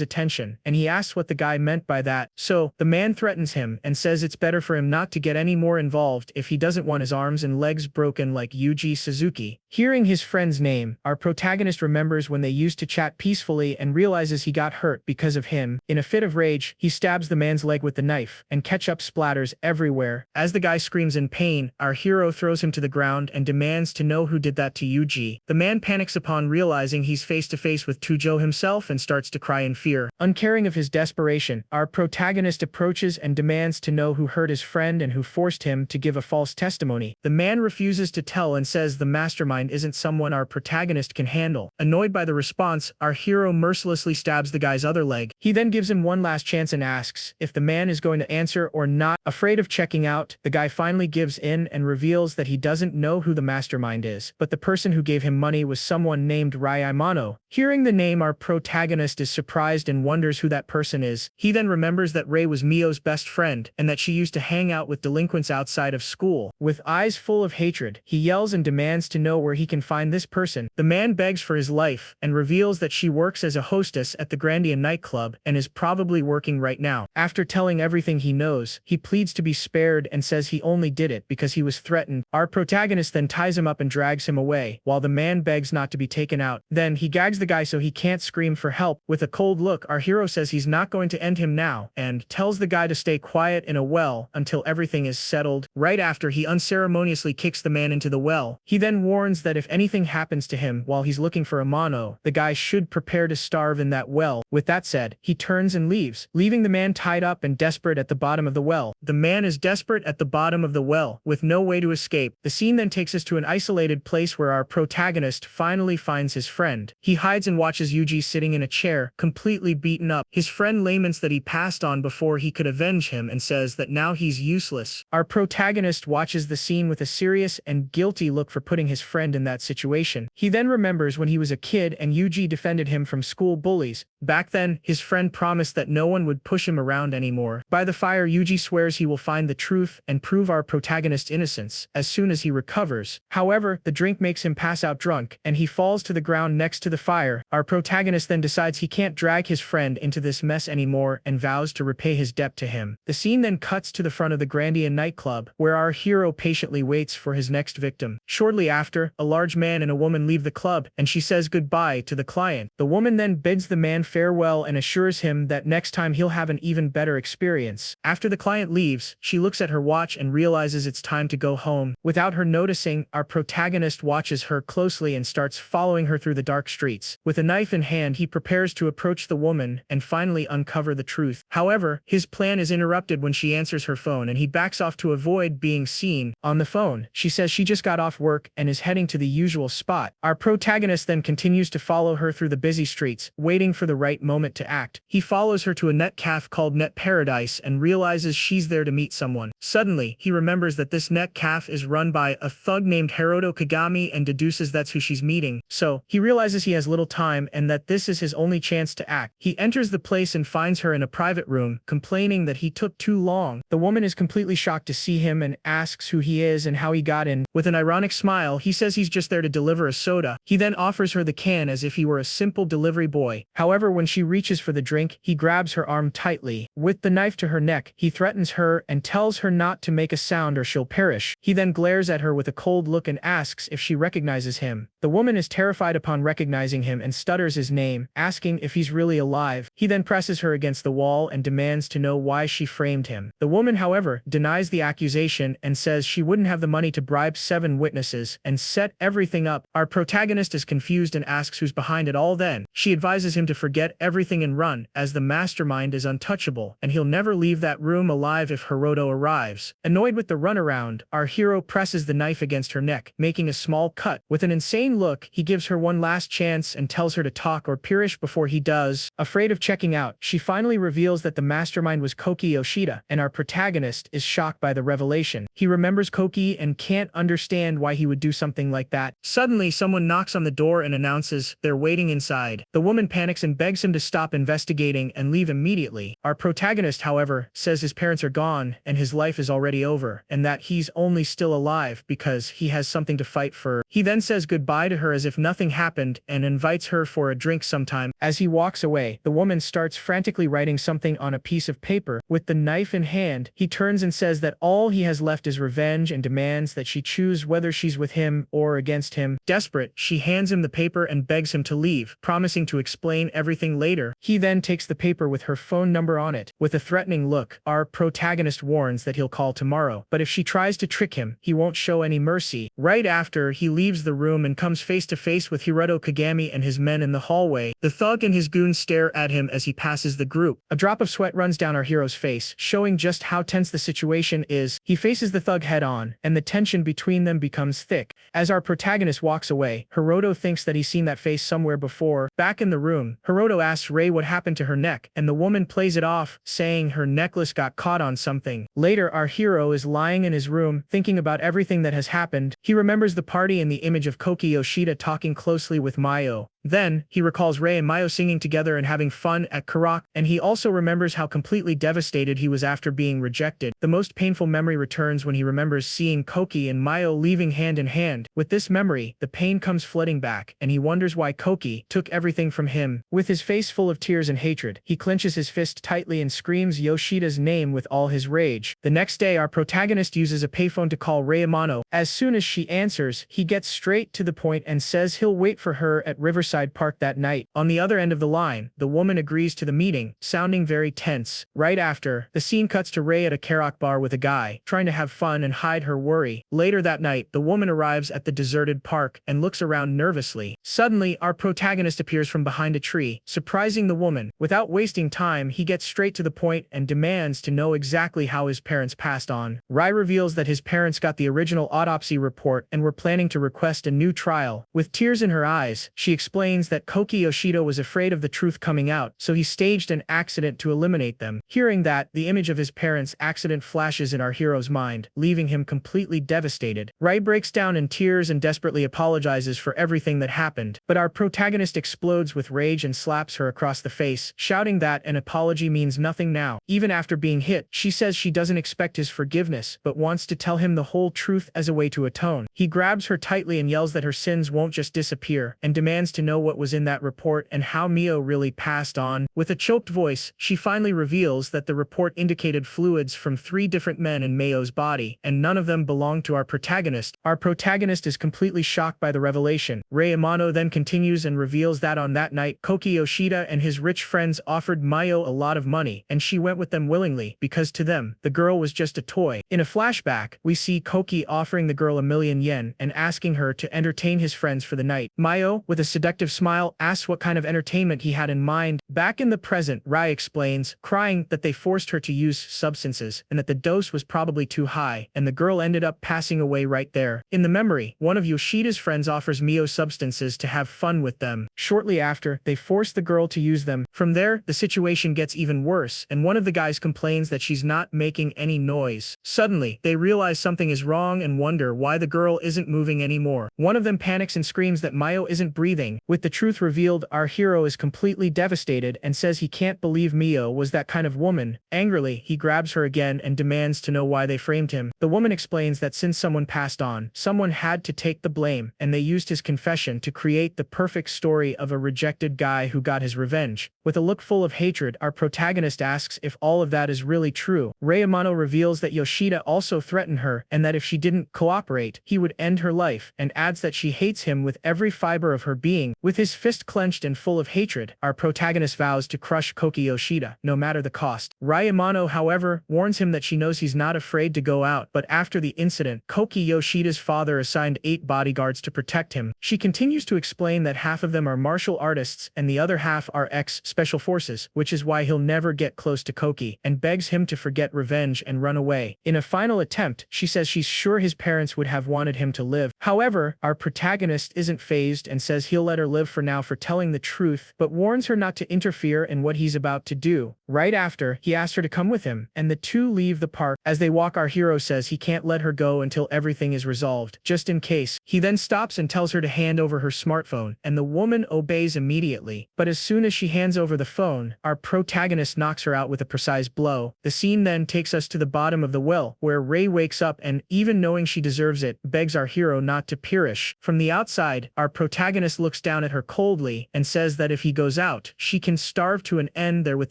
attention, and he asks what the guy meant by that. So, the man threatens him and says it's better for him not to get any more involved if he doesn't want his arms and legs broken like Yuji Suzuki. Hearing his friend's name, our protagonist remembers when they used to chat peacefully and realizes he got hurt because of him. In a fit of rage, he stabs the man's leg with the knife, and ketchup splatters everywhere. As the guy screams in pain, our hero throws him to the ground and demands to know who did that to Yuji. The man panics upon realizing he's face to face with Tojo himself and starts to cry in fear. Uncaring of his desperation, our protagonist approaches and demands to know who hurt his friend and who forced him to give a false testimony. The man refuses to tell and says the mastermind isn't someone our protagonist can handle. Annoyed by the response, our hero mercilessly stabs the guy's other leg. He then gives him one last chance and asks if the man is going to answer or not. Afraid of checking out, the guy finally gives in and reveals that he doesn't know who the mastermind is, but the person who gave him money was someone named Rai Imano. Hearing the name, our protagonist is surprised and wonders who that person is. He then remembers that Ray was Mio's best friend and that she used to hang out with delinquents outside of school. With eyes full of hatred, he yells and demands to know where he can find this person. The man begs for his life and reveals that she works as a hostess at the Grandia nightclub and is probably working right now. After telling everything he knows, he pleads to be spared and says he only did it because he was threatened. Our protagonist then ties him up and drags him away, while the man begs not to be taken out. Then he gags the guy so he can't scream for help. With a cold look, our hero says he's not going to end him now, and tells the guy to stay quiet in a well until everything is settled. Right after, he unceremoniously kicks the man into the well. He then warns that if anything happens to him while he's looking for Amano, the guy should prepare to starve in that well. With that said, he turns and leaves, leaving the man tied up and desperate at the bottom of the well. The man is desperate at the bottom of the well, with no way to escape. The scene then takes us to an isolated place where our protagonist finally finds his friend. He hides and watches Yuji sitting in a chair, completely beaten up. His friend laments that he passed on before he could avenge him and says that now he's useless. Our protagonist watches the scene with a serious and guilty look for putting his friend in that situation. He then remembers when he was a kid and Yuji defended him from school bullies. Back then, his friend promised that no one would push him around anymore. By the fire, Yuji swears he will find the truth and prove our protagonist's innocence as soon as he recovers. However, the drink makes him pass out drunk, and he falls to the ground next to the fire. Our protagonist then decides he can't drag his friend into this mess anymore and vows to repay his debt to him. The scene then cuts to the front of the Grandia nightclub, where our hero patiently waits for his next victim. Shortly after, a large man and a woman leave the club, and she says goodbye to the client. The woman then bids the man farewell and assures him that next time he'll have an even better experience. After the client leaves, she looks at her watch and realizes it's time to go home. Without her noticing, our protagonist watches her closely and starts following her through the dark streets. With a knife in hand, he prepares to approach the woman and finally uncover the truth. However, his plan is interrupted when she answers her phone and he backs off to avoid being seen. On the phone, she says she just got off work and is heading to the usual spot. Our protagonist then continues to follow her through the busy streets, waiting for the right moment to act. He follows her to a net cafe called Net Paradise and realizes she's there to meet someone. Suddenly, he remembers that this net cafe is run by a thug named Hiroto Kagami and deduces that's who she's meeting. So, he realizes he has little time and that this is his only chance to act. He enters the place and finds her in a private room, complaining that he took too long. The woman is completely shocked to see him and asks who he is and how he got in. With an ironic smile, he says he's just there to deliver a soda. He then offers her the can as if he were a simple delivery boy. However, when she reaches for the drink, he grabs her arm tightly. With the knife to her neck, he threatens her and tells her not to make a sound or she'll perish. He then glares at her with a cold look and asks if she recognizes him. The woman is terrified upon recognizing him and stutters his name, asking if he's really alive. He then presses her against the wall and demands to know why she framed him. The woman, however, denies the accusation and says she wouldn't have the money to bribe 7 witnesses and set everything up. Our protagonist is confused and asks who's behind it all. Then she advises him to forget everything and run, as the mastermind is untouchable and he'll never leave that room alive if Hiroto arrives. Annoyed with the runaround, our hero presses the knife against her neck, making a small cut. With an insane look, he gives her one last chance and tells her to talk or perish before he does. Afraid of checking out, she finally reveals that the mastermind was Koki Yoshida, and our protagonist is shocked by the revelation. He remembers Koki and can't understand why he would do something like that. Suddenly, someone knocks on the door and announces they're waiting inside. The woman panics and begs him to stop investigating and leave immediately. Our protagonist, however, says his parents are gone and his life is already over, and that he's only still alive because he has something to fight for. He then says goodbye to her as if nothing happened and invites her for a drink sometime. As he walks away, the woman starts frantically writing something on a piece of paper. With the knife in hand, he turns and says that all he has left is revenge and demands that she choose whether she's with him or against him. Desperate, she hands him the paper and begs him to leave, promising to explain everything later. He then takes the paper with her phone number on it. With a threatening look, our protagonist warns that he'll call tomorrow, but if she tries to trick him, he won't show any mercy. Right after, he leaves the room and comes face to face with Hiroto Kagami and his men in the hallway. The thug and his goons stare at him as he passes the group. A drop of sweat runs down our hero's face, showing just how tense the situation is. He faces the thug head on, and the tension between them becomes thick. As our protagonist walks away, Hiroto thinks that he's seen that face somewhere before. Back in the room, Hiroto asks Rei what happened to her neck, and the woman plays it off, saying her necklace got caught on something. Later, our hero is lying in his room, thinking about everything that has happened. He remembers the party and the image of Koki Yoshida talking closely with Mayo. Then, he recalls Rei and Mayo singing together and having fun at karaoke, and he also remembers how completely devastated he was after being rejected. The most painful memory returns when he remembers seeing Koki and Mayo leaving hand in hand. With this memory, the pain comes flooding back, and he wonders why Koki took everything from him. With his face full of tears and hatred, he clenches his fist tightly and screams Yoshida's name with all his rage. The next day, our protagonist uses a payphone to call Rei Amano. As soon as she answers, he gets straight to the point and says he'll wait for her at Riverside Park that night. On the other end of the line, the woman agrees to the meeting, sounding very tense. Right after, the scene cuts to Rei at a karaoke bar with a guy, trying to have fun and hide her worry. Later that night, the woman arrives at the deserted park and looks around nervously. Suddenly, our protagonist appears from behind a tree, surprising the woman. Without wasting time, he gets straight to the point and demands to know exactly how his parents passed on. Rei reveals that his parents got the original autopsy report and were planning to request a new trial. With tears in her eyes, she explains that Koki Yoshida was afraid of the truth coming out, so he staged an accident to eliminate them. Hearing that, the image of his parents' accident flashes in our hero's mind, leaving him completely devastated. Rei breaks down in tears and desperately apologizes for everything that happened, but our protagonist explodes with rage and slaps her across the face, shouting that an apology means nothing now. Even after being hit, she says she doesn't expect his forgiveness, but wants to tell him the whole truth as a way to atone. He grabs her tightly and yells that her sins won't just disappear, and demands to know what was in that report and how Mio really passed on. With a choked voice, she finally reveals that the report indicated fluids from 3 different men in Mayo's body, and none of them belonged to our protagonist. Our protagonist is completely shocked by the revelation. Rei Amano then continues and reveals that on that night, Koki Yoshida and his rich friends offered Mayo a lot of money, and she went with them willingly, because to them, the girl was just a toy. In a flashback, we see Koki offering the girl 1,000,000 yen and asking her to entertain his friends for the night. Mayo, with a seductive seductive smile, asks what kind of entertainment he had in mind. Back in the present, Rai explains, crying, that they forced her to use substances, and that the dose was probably too high, and the girl ended up passing away right there. In the memory, one of Yoshida's friends offers Mio substances to have fun with them. Shortly after, they force the girl to use them. From there, the situation gets even worse, and one of the guys complains that she's not making any noise. Suddenly, they realize something is wrong and wonder why the girl isn't moving anymore. One of them panics and screams that Mio isn't breathing. With the truth revealed, our hero is completely devastated and says he can't believe Mio was that kind of woman. Angrily, he grabs her again and demands to know why they framed him. The woman explains that since someone passed on, someone had to take the blame, and they used his confession to create the perfect story of a rejected guy who got his revenge. With a look full of hatred, our protagonist asks if all of that is really true. Rayamano reveals that Yoshida also threatened her, and that if she didn't cooperate, he would end her life, and adds that she hates him with every fiber of her being. With his fist clenched and full of hatred, our protagonist vows to crush Koki Yoshida, no matter the cost. Rayamano, however, warns him that she knows he's not afraid to go out, but after the incident, Koki Yoshida's father assigned 8 bodyguards to protect him. She continues to explain that half of them are martial artists and the other half are ex-special forces, which is why he'll never get close to Koki, and begs him to forget revenge and run away. In a final attempt, she says she's sure his parents would have wanted him to live. However, our protagonist isn't fazed and says he'll let her live for now for telling the truth, but warns her not to interfere in what he's about to do. Right after, he asks her to come with him, and the two leave the park. As they walk, our hero says he can't let her go until everything is resolved, just in case. He then stops and tells her to hand over her smartphone, and the woman obeys immediately. But as soon as she hands over the phone, our protagonist knocks her out with a precise blow. The scene then takes us to the bottom of the well, where Ray wakes up and, even knowing she deserves it, begs our hero not to perish. From the outside, our protagonist looks down at her coldly and says that if he goes out, she can starve to an end there with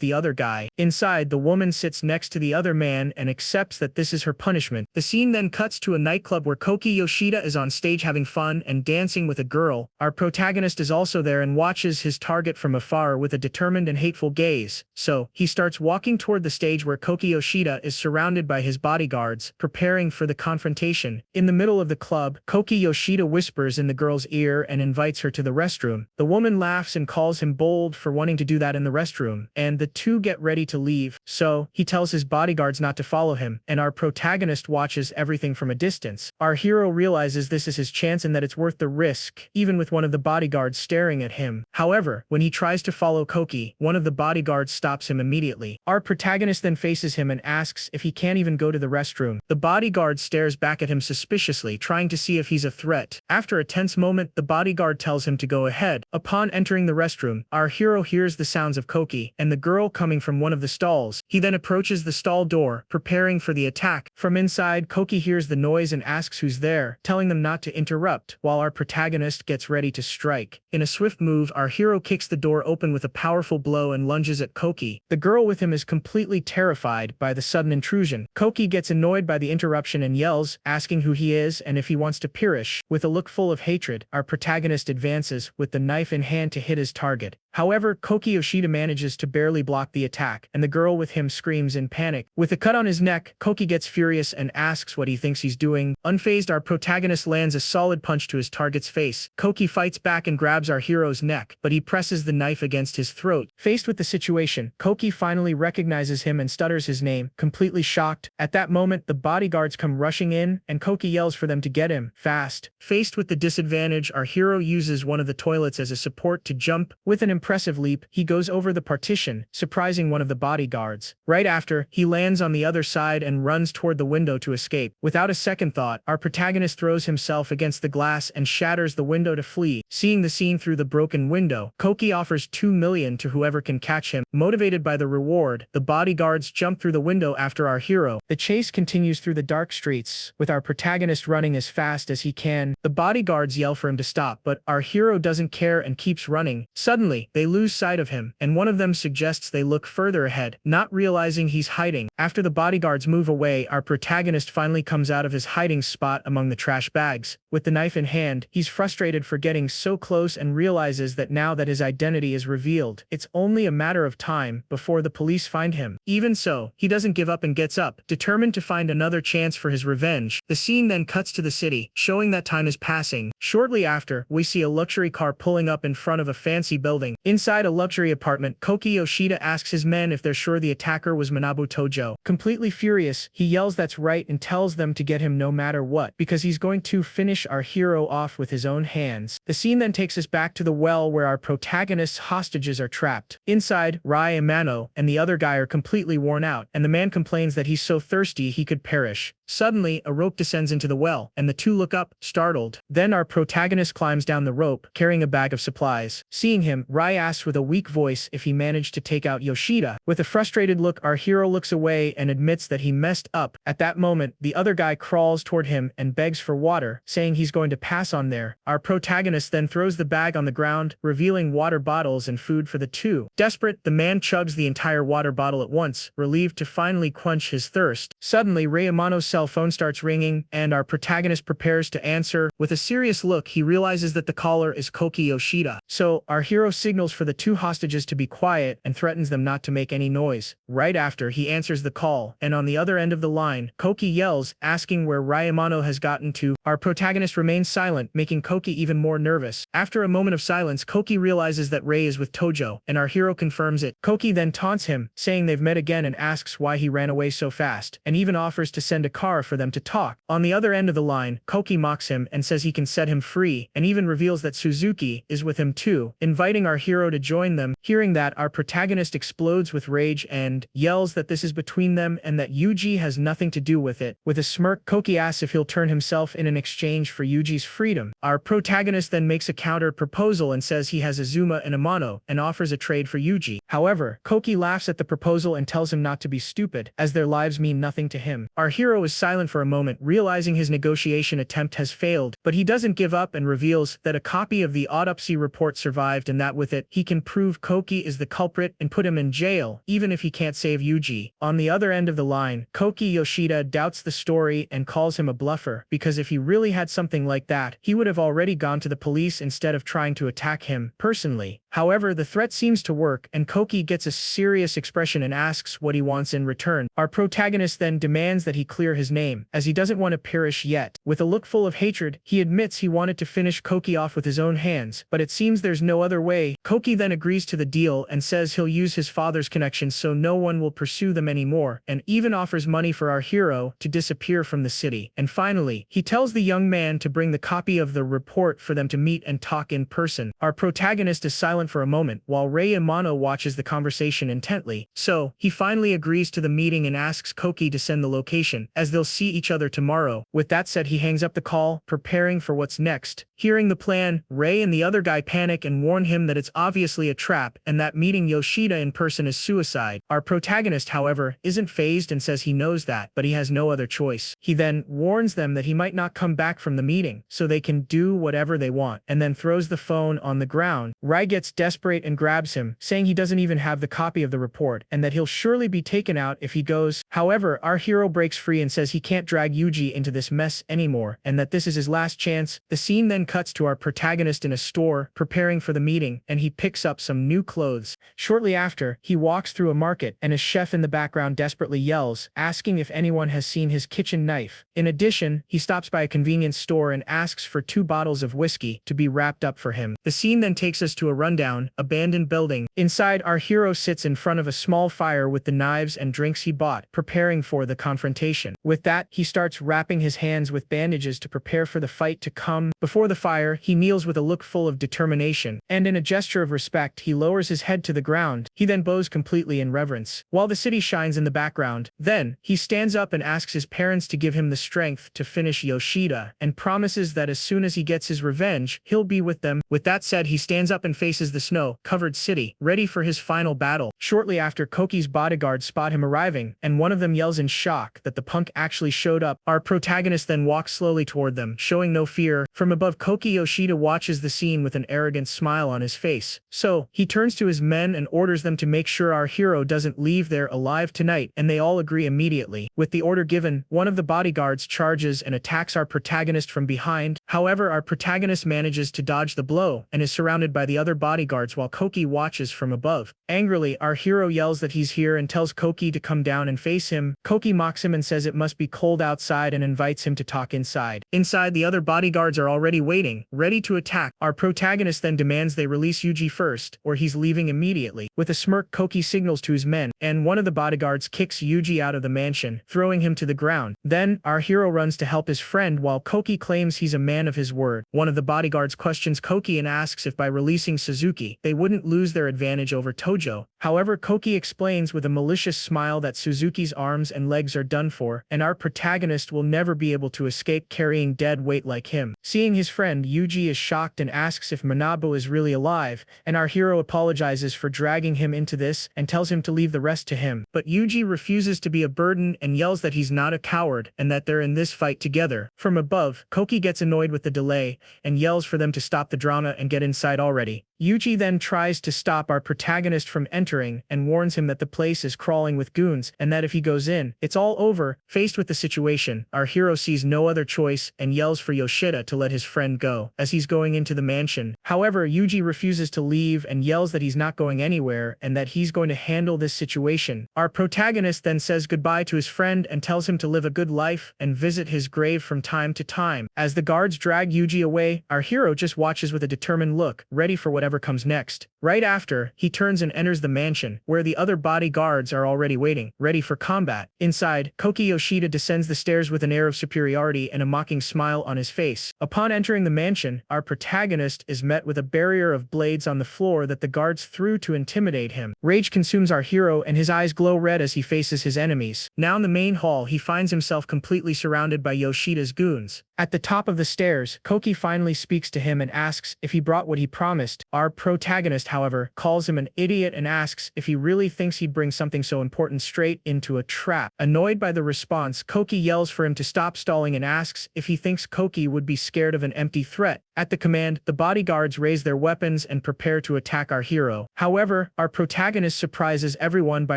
the other guy. Inside, the woman sits next to the other man and accepts that this is her punishment. The scene then cuts to a nightclub where Koki Yoshida is on stage having fun and dancing with a girl. Our protagonist is also there and watches his target from afar with a determined and hateful gaze. So, he starts walking toward the stage where Koki Yoshida is surrounded by his bodyguards, preparing for the confrontation. In the middle of the club, Koki Yoshida whispers in the girl's ear and invites her to the restroom. The woman laughs and calls him bold for wanting to do that in the restroom, and the two get ready to leave. So, he tells his bodyguards not to follow him, and our protagonist watches everything from a distance. Our hero realizes this is his chance and that it's worth the risk, even with one of the bodyguards staring at him. However, when he tries to follow Koki, one of the bodyguards stops him immediately. Our protagonist then faces him and asks if he can't even go to the restroom. The bodyguard stares back at him suspiciously, trying to see if he's a threat. After a tense moment, the bodyguard tells him to go ahead. Upon entering the restroom, our hero hears the sounds of Koki and the girl coming from one of the stalls. He then approaches the stall door, preparing for the attack. From inside, Koki hears the noise and asks who's there, telling them not to interrupt, while our protagonist gets ready to strike. In a swift move, our hero kicks the door open with a powerful blow and lunges at Koki. The girl with him is completely terrified by the sudden intrusion. Koki gets annoyed by the interruption and yells, asking who he is and if he wants to perish. With a look full of hatred, our protagonist advances, with the knife in hand to hit his target. However, Koki Yoshida manages to barely block the attack, and the girl with him screams in panic. With a cut on his neck, Koki gets furious and asks what he thinks he's doing. Unfazed, our protagonist lands a solid punch to his target's face. Koki fights back and grabs our hero's neck, but he presses the knife against his throat. Faced with the situation, Koki finally recognizes him and stutters his name, completely shocked. At that moment, the bodyguards come rushing in, and Koki yells for them to get him fast. Faced with the disadvantage, our hero uses one of the toilets as a support to jump. With an impressive leap, he goes over the partition, surprising one of the bodyguards. Right after, he lands on the other side and runs toward the window to escape. Without a second thought, our protagonist throws himself against the glass and shatters the window to flee. Seeing the scene through the broken window, Koki offers 2 million to whoever can catch him. Motivated by the reward, the bodyguards jump through the window after our hero. The chase continues through the dark streets, with our protagonist running as fast as he can. The bodyguards yell for him to stop, but our hero doesn't care and keeps running. Suddenly, they lose sight of him, and one of them suggests they look further ahead, not realizing he's hiding. After the bodyguards move away, our protagonist finally comes out of his hiding spot among the trash bags. With the knife in hand, he's frustrated for getting so close and realizes that now that his identity is revealed, it's only a matter of time before the police find him. Even so, he doesn't give up and gets up, determined to find another chance for his revenge. The scene then cuts to the city, showing that time is passing. Shortly after, we see a luxury car pulling up in front of a fancy building. Inside a luxury apartment, Koki Yoshida asks his men if they're sure the attacker was Manabu Tojo. Completely furious, he yells that's right and tells them to get him no matter what, because he's going to finish our hero off with his own hands. The scene then takes us back to the well where our protagonist's hostages are trapped. Inside, Rai and Mano and the other guy are completely worn out, and the man complains that he's so thirsty he could perish. Suddenly, a rope descends into the well, and the two look up, startled. Then our protagonist climbs down the rope, carrying a bag of supplies. Seeing him, Rai asks with a weak voice if he managed to take out Yoshida. With a frustrated look, our hero looks away and admits that he messed up. At that moment, the other guy crawls toward him and begs for water, saying he's going to pass on there. Our protagonist then throws the bag on the ground, revealing water bottles and food for the two. Desperate, the man chugs the entire water bottle at once, relieved to finally quench his thirst. Suddenly, Rayamano's cell phone starts ringing, and our protagonist prepares to answer. With a serious look, he realizes that the caller is Koki Yoshida. So, our hero signals for the two hostages to be quiet and threatens them not to make any noise. Right after, he answers the call, and on the other end of the line, Koki yells, asking where Rayamano has gotten to. Our protagonist remains silent, making Koki even more nervous. After a moment of silence, Koki realizes that Ray is with Tojo, and our hero confirms it. Koki then taunts him, saying they've met again, and asks why he ran away so fast, and even offers to send a car for them to talk. On the other end of the line, Koki mocks him and says he can set him free, and even reveals that Suzuki is with him too, inviting our hero to join them. Hearing that, our protagonist explodes with rage and yells that this is between them and that Yuji has nothing to do with it. With a smirk, Koki asks if he'll turn himself in exchange for Yuji's freedom. Our protagonist then makes a counter proposal and says he has Azuma and Amano, and offers a trade for Yuji. However, Koki laughs at the proposal and tells him not to be stupid, as their lives mean nothing to him. Our hero is silent for a moment, realizing his negotiation attempt has failed, but he doesn't give up and reveals that a copy of the autopsy report survived, and that with it, he can prove Koki is the culprit and put him in jail, even if he can't save Yuji. On the other end of the line, Koki Yoshida doubts the story and calls him a bluffer, because if he really had something like that, he would have already gone to the police instead of trying to attack him personally. However, the threat seems to work, and Koki gets a serious expression and asks what he wants in return. Our protagonist then demands that he clear his name, as he doesn't want to perish yet. With a look full of hatred, he admits he wanted to finish Koki off with his own hands, but it seems there's no other way. Koki then agrees to the deal and says he'll use his father's connections so no one will pursue them anymore, and even offers money for our hero to disappear from the city. And finally, he tells the young man to bring the copy of the report for them to meet and talk in person. Our protagonist is silent for a moment, while Ray Amano watches the conversation intently. So, he finally agrees to the meeting and asks Koki to send the location, as they'll see each other tomorrow. With that said, he hangs up the call, preparing for what's next. Hearing the plan, Ray and the other guy panic and warn him that it's obviously a trap, and that meeting Yoshida in person is suicide. Our protagonist, however, isn't fazed and says he knows that, but he has no other choice. He then warns them that he might not come back from the meeting, so they can do whatever they want, and then throws the phone on the ground. Rai gets desperate and grabs him, saying he doesn't even have the copy of the report, and that he'll surely be taken out if he goes. However, our hero breaks free and says he can't drag Yuji into this mess anymore, and that this is his last chance. The scene then cuts to our protagonist in a store, preparing for the meeting, and he picks up some new clothes. Shortly after, he walks through a market, and a chef in the background desperately yells, asking if anyone has seen his kitchen knife. In addition, he stops by a convenience store and asks for 2 bottles of whiskey to be wrapped up for him. The scene then takes us to a rundown, abandoned building. Inside, our hero sits in front of a small fire with the knives and drinks he bought, preparing for the confrontation. With that, he starts wrapping his hands with bandages to prepare for the fight to come. Before the fire, he kneels with a look full of determination, and in a gesture of respect, he lowers his head to the ground. He then bows completely in reverence, while the city shines in the background. Then, he stands up and asks his parents to give him the strength to finish Yoshida, and promises that as soon as he gets his revenge, he'll be with them. With that said, he stands up and faces the snow-covered city, ready for his final battle. Shortly after, Koki's bodyguards spot him arriving, and one of them yells in shock that the punk actually showed up. Our protagonist then walks slowly toward them, showing no fear. From above, Koki Yoshida watches the scene with an arrogant smile on his face. So, he turns to his men and orders them to make sure our hero doesn't leave there alive tonight, and they all agree immediately. With the order given, one of the bodyguards charges and attacks our protagonist from behind. However, our protagonist manages to dodge the blow and is surrounded by the other bodyguards while Koki watches from above. Angrily, our hero yells that he's here and tells Koki to come down and face him. Koki mocks him and says it must be cold outside and invites him to talk inside. Inside, the other bodyguards are already waiting, ready to attack. Our protagonist then demands they release Yuji first, or he's leaving immediately. With a smirk, Koki signals to his men, and one of the bodyguards kicks Yuji out of the mansion, throwing him to the ground. Then, our hero runs to help his friend while Koki claims he's a man of his word. One of the bodyguards questions Koki and asks if by releasing Suzuki, they wouldn't lose their advantage over Tojo. However, Koki explains with a malicious smile that Suzuki's arms and legs are done for, and our protagonist will never be able to escape carrying dead weight like him. Seeing his friend, Yuji is shocked and asks if Manabu is really alive, and our hero apologizes for dragging him into this and tells him to leave the rest to him. But Yuji refuses to be a burden and yells that he's not a coward and that they're in this fight together. From above, Koki gets annoyed with the delay and yells for them to stop the drama and get inside already. Yuji then tries to stop our protagonist from entering and warns him that the place is crawling with goons and that if he goes in, it's all over. Faced with the situation, our hero sees no other choice and yells for Yoshida to let his friend go as he's going into the mansion. However, Yuji refuses to leave and yells that he's not going anywhere and that he's going to handle this situation. Our protagonist then says goodbye to his friend and tells him to live a good life and visit his grave from time to time. As the guards drag Yuji away, our hero just watches with a determined look, ready for whatever comes next. Right after, he turns and enters the mansion, where the other bodyguards are already waiting, ready for combat. Inside, Koki Yoshida descends the stairs with an air of superiority and a mocking smile on his face. Upon entering the mansion, our protagonist is met with a barrier of blades on the floor that the guards threw to intimidate him. Rage consumes our hero and his eyes glow red as he faces his enemies. Now in the main hall, he finds himself completely surrounded by Yoshida's goons. At the top of the stairs, Koki finally speaks to him and asks if he brought what he promised. Our protagonist, however, calls him an idiot and asks if he really thinks he'd bring something so important straight into a trap. Annoyed by the response, Koki yells for him to stop stalling and asks if he thinks Koki would be scared of an empty threat. At the command, the bodyguards raise their weapons and prepare to attack our hero. However, our protagonist surprises everyone by